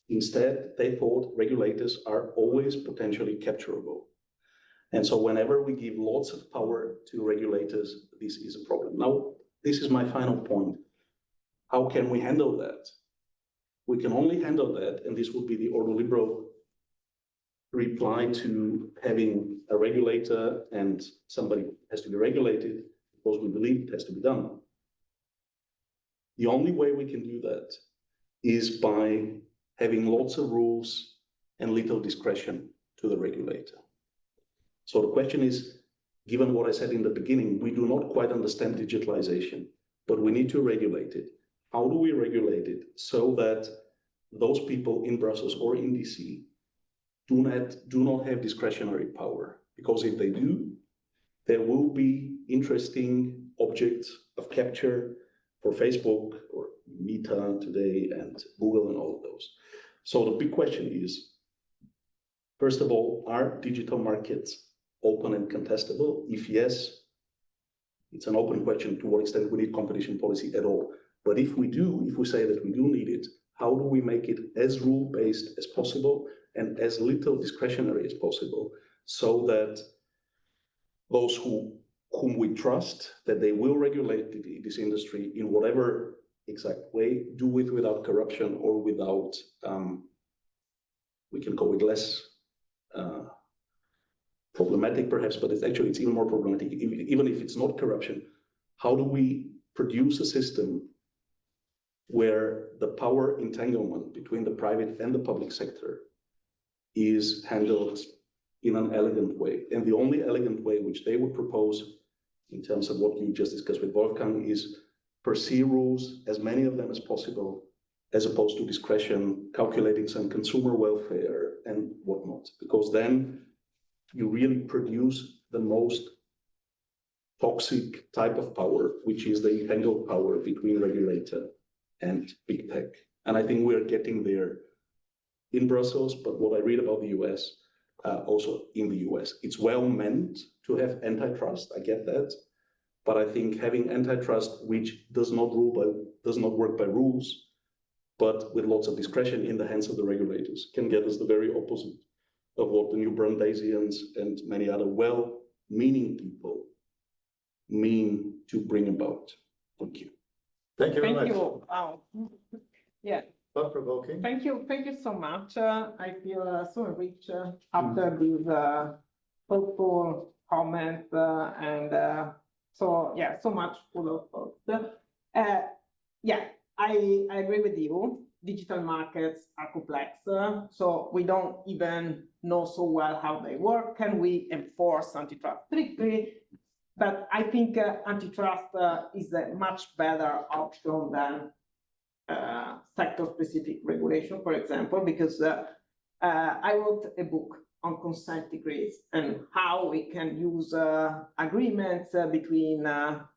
Instead, they thought regulators are always potentially capturable. And so whenever we give lots of power to regulators, this is a problem. Now, this is my final point. How can we handle that? We can only handle that, and this would be the ordoliberal reply to having a regulator, and somebody has to be regulated because we believe it has to be done. The only way we can do that is by having lots of rules and little discretion to the regulator. So the question is, given what I said in the beginning, we do not quite understand digitalization, but we need to regulate it. How do we regulate it so that those people in Brussels or in DC do not have discretionary power? Because if they do, there will be interesting objects of capture for Facebook or Meta today and Google and all of those. So the big question is, first of all, are digital markets open and contestable? If yes, it's an open question to what extent we need competition policy at all. But if we do, if we say that we do need it, how do we make it as rule-based as possible and as little discretionary as possible, so that those whom we trust, that they will regulate this industry in whatever exact way, do it without corruption or without, we can call it less problematic perhaps, but it's even more problematic, even if it's not corruption. How do we produce a system where the power entanglement between the private and the public sector is handled in an elegant way? And the only elegant way which they would propose, in terms of what you just discussed with Wolfgang, is per se rules, as many of them as possible, as opposed to discretion, calculating some consumer welfare and whatnot, because then you really produce the most toxic type of power, which is the entangled power between regulator and big tech. And I think we're getting there in Brussels, but what I read about the US, also in the US, it's well meant to have antitrust, I get that, but I think having antitrust which does not work by rules, but with lots of discretion in the hands of the regulators, can get us the very opposite of what the New Brandeisians and many other well-meaning people mean to bring about. Thank you. Thank you very much. Thank you. Wow. Yeah. Thought-provoking. Thank you so much. I feel so enriched after these thoughtful comments and so much full of thoughts. Yeah, I agree with you. Digital markets are complex, so we don't even know so well how they work. Can we enforce antitrust strictly? But I think antitrust is a much better option than sector-specific regulation, for example, because I wrote a book on consent decrees and how we can use agreements between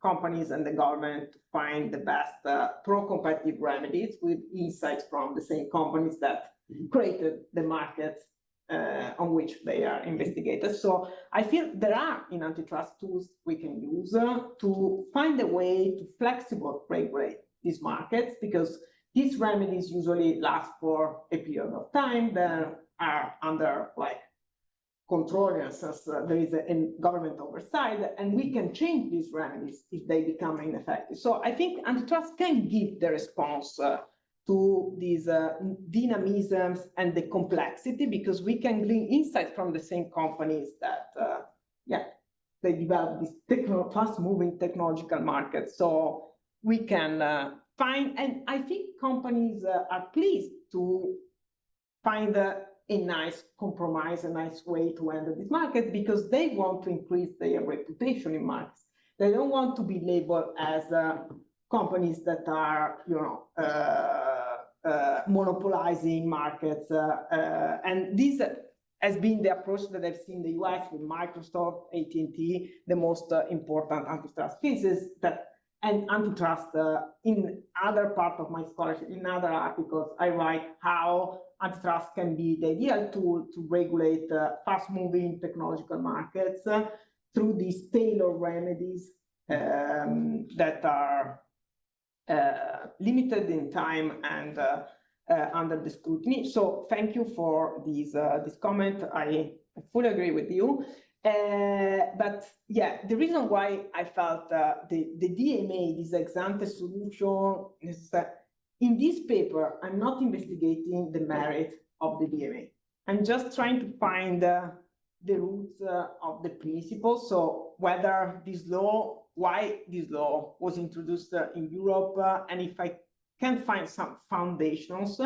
companies and the government to find the best pro-competitive remedies with insights from the same companies that created the markets on which they are investigated. So I feel there are in antitrust tools we can use to find a way to flexibly regulate these markets, because these remedies usually last for a period of time. They are under control, since there is a government oversight, and we can change these remedies if they become ineffective. So I think antitrust can give the response to these dynamisms and the complexity, because we can glean insights from the same companies that, they develop this fast-moving technological market. So we can find, and I think companies are pleased to find a nice compromise, a nice way to enter this market, because they want to increase their reputation in markets. They don't want to be labeled as companies that are, monopolizing markets. And this has been the approach that I've seen in the US with Microsoft, AT&T, the most important antitrust cases, that and antitrust. In other part of my scholarship, in other articles, I write how antitrust can be the ideal tool to regulate fast-moving technological markets through these tailored remedies that are limited in time and under the scrutiny. So thank you for this comment. I fully agree with you. But yeah, the reason why I felt the DMA, this ex ante solution, is that in this paper, I'm not investigating the merit of the DMA. I'm just trying to find the roots of the principle. So whether this law, why this law was introduced in Europe, and if I can find some foundations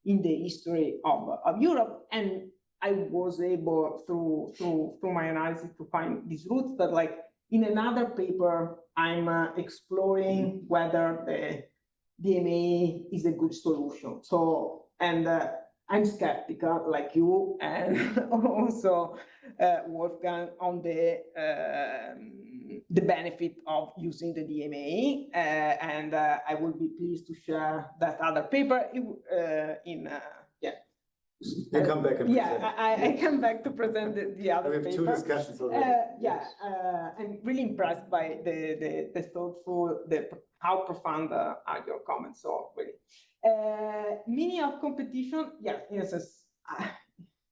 in the history of Europe. And I was able through my analysis to find these roots, but like in another paper, I'm exploring whether the DMA is a good solution. So, and I'm skeptical like you, and also Wolfgang, on the benefit of using the DMA, and I will be pleased to share that other paper You come back and present. I come back to present the other we have paper. two discussions already. I'm really impressed by the thoughtful, how profound are your comments. So really, meaning of competition. Yeah, in a sense,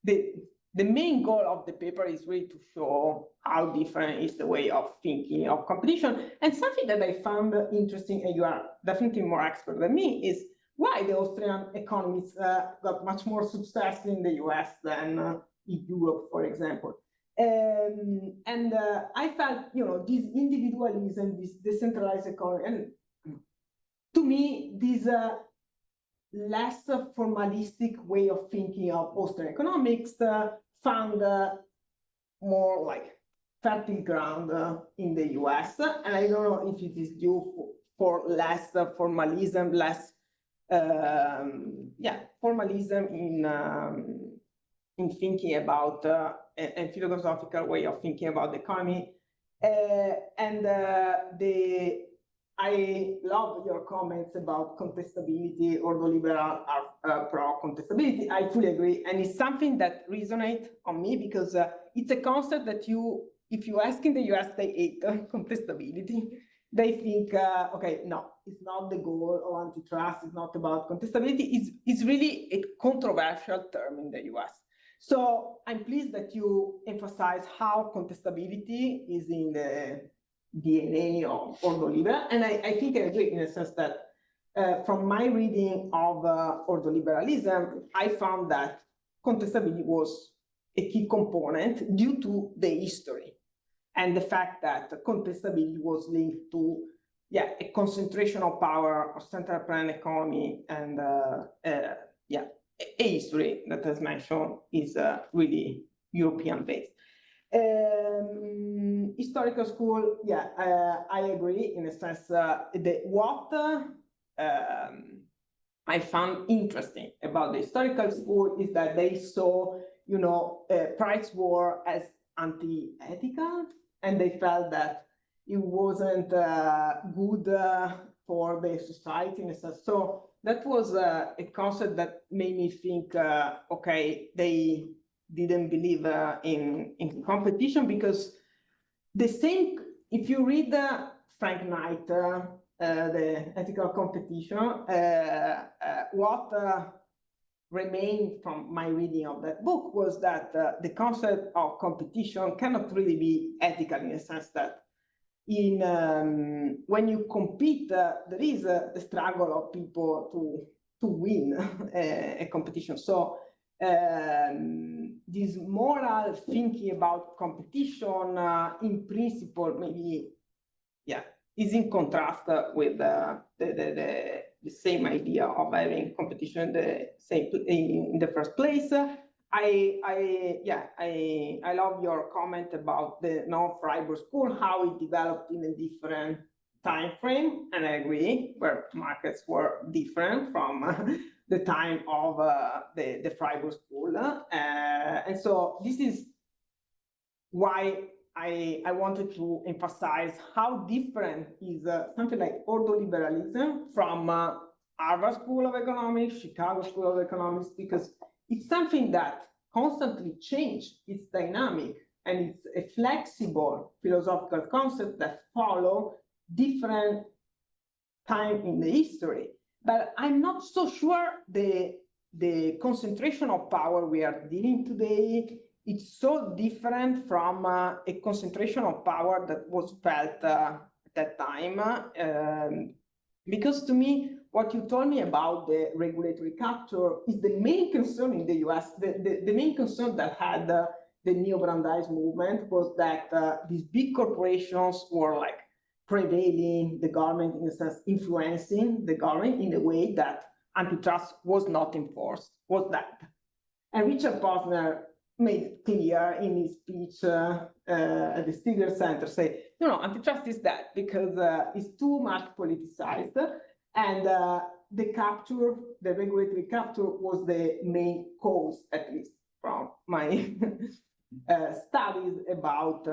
the main goal of the paper is really to show how different is the way of thinking of competition. And something that I found interesting, and you are definitely more expert than me, is why the Austrian economists got much more success in the US than in Europe, for example. And I felt, this individualism, this decentralized economy, and to me, this less formalistic way of thinking of Austrian economics found more like fertile ground in the US. And I don't know if it is due for less formalism, less formalism in thinking about and philosophical way of thinking about the economy. I love your comments about contestability, ordoliberal are pro contestability. I fully agree, and it's something that resonates on me because it's a concept that if you ask in the US, they hate contestability. They think, okay, no, it's not the goal of antitrust. It's not about contestability. It's really a controversial term in the US. So I'm pleased that you emphasize how contestability is in the DNA of ordoliberal. And I think I agree in a sense that from my reading of ordoliberalism, I found that contestability was a key component due to the history. And the fact that contestability was linked to, a concentration of power of central planned economy and, a history that, as mentioned, is really European-based. Historical school, I agree in a sense. What I found interesting about the historical school is that they saw, price war as anti-ethical, and they felt that it wasn't good for the society in a sense. So that was a concept that made me think, okay, they didn't believe in competition, because the same, if you read Frank Knight, the ethical competition, what remained from my reading of that book was that the concept of competition cannot really be ethical in a sense that when you compete, there is the struggle of people to win a competition. So this moral thinking about competition, in principle, maybe, is in contrast with the same idea of having competition in the first place. I love your comment about the non-Freiburg school, how it developed in a different time frame, and I agree, where markets were different from the time of the Freiburg school. And so this is why I wanted to emphasize how different is something like ordoliberalism from Harvard School of Economics, Chicago School of Economics, because it's something that constantly changes its dynamic, and it's a flexible philosophical concept that follow different time in the history. But I'm not so sure the concentration of power we are dealing today, it's so different from a concentration of power that was felt at that time. Because to me, what you told me about the regulatory capture is the main concern in the US. The main concern that had the neo-Brandeis movement was that these big corporations were like prevailing the government, in a sense, influencing the government in a way that antitrust was not enforced, was that. And Richard Posner made it clear in his speech at the Stigler Center, say, antitrust is that because it's too much politicized, and the regulatory capture was the main cause, at least from my studies about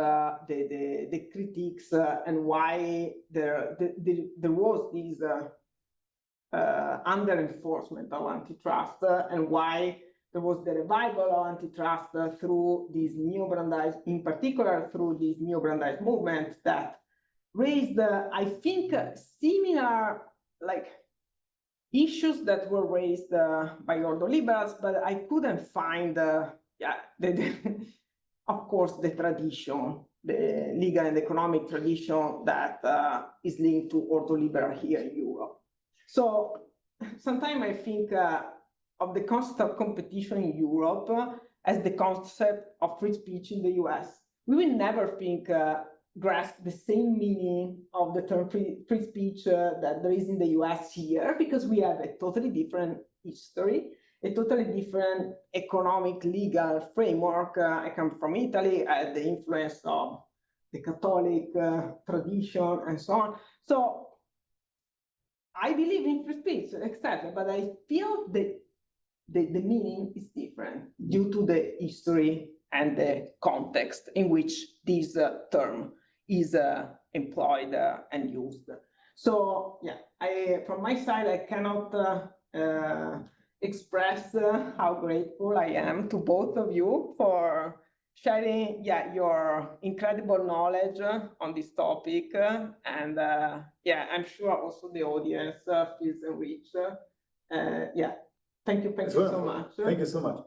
the critiques and why there was this under-enforcement of antitrust, and why there was the revival of antitrust through these neo-Brandeis, in particular through this neo-Brandeis movement that raised, I think, similar issues that were raised by ordoliberals, but I couldn't find, of course, the tradition, the legal and economic tradition that is linked to ordoliberal here in Europe. So sometimes I think of the concept of competition in Europe as the concept of free speech in the US. We will never grasp the same meaning of the term free speech that there is in the US here, because we have a totally different history, a totally different economic legal framework. I come from Italy, I had the influence of the Catholic tradition and so on. So I believe in free speech, etc., but I feel that the meaning is different due to the history and the context in which this term is employed and used. So yeah, from my side, I cannot express how grateful I am to both of you for sharing your incredible knowledge on this topic. And I'm sure also the audience feels enriched. Thank you so much. Thank you so much.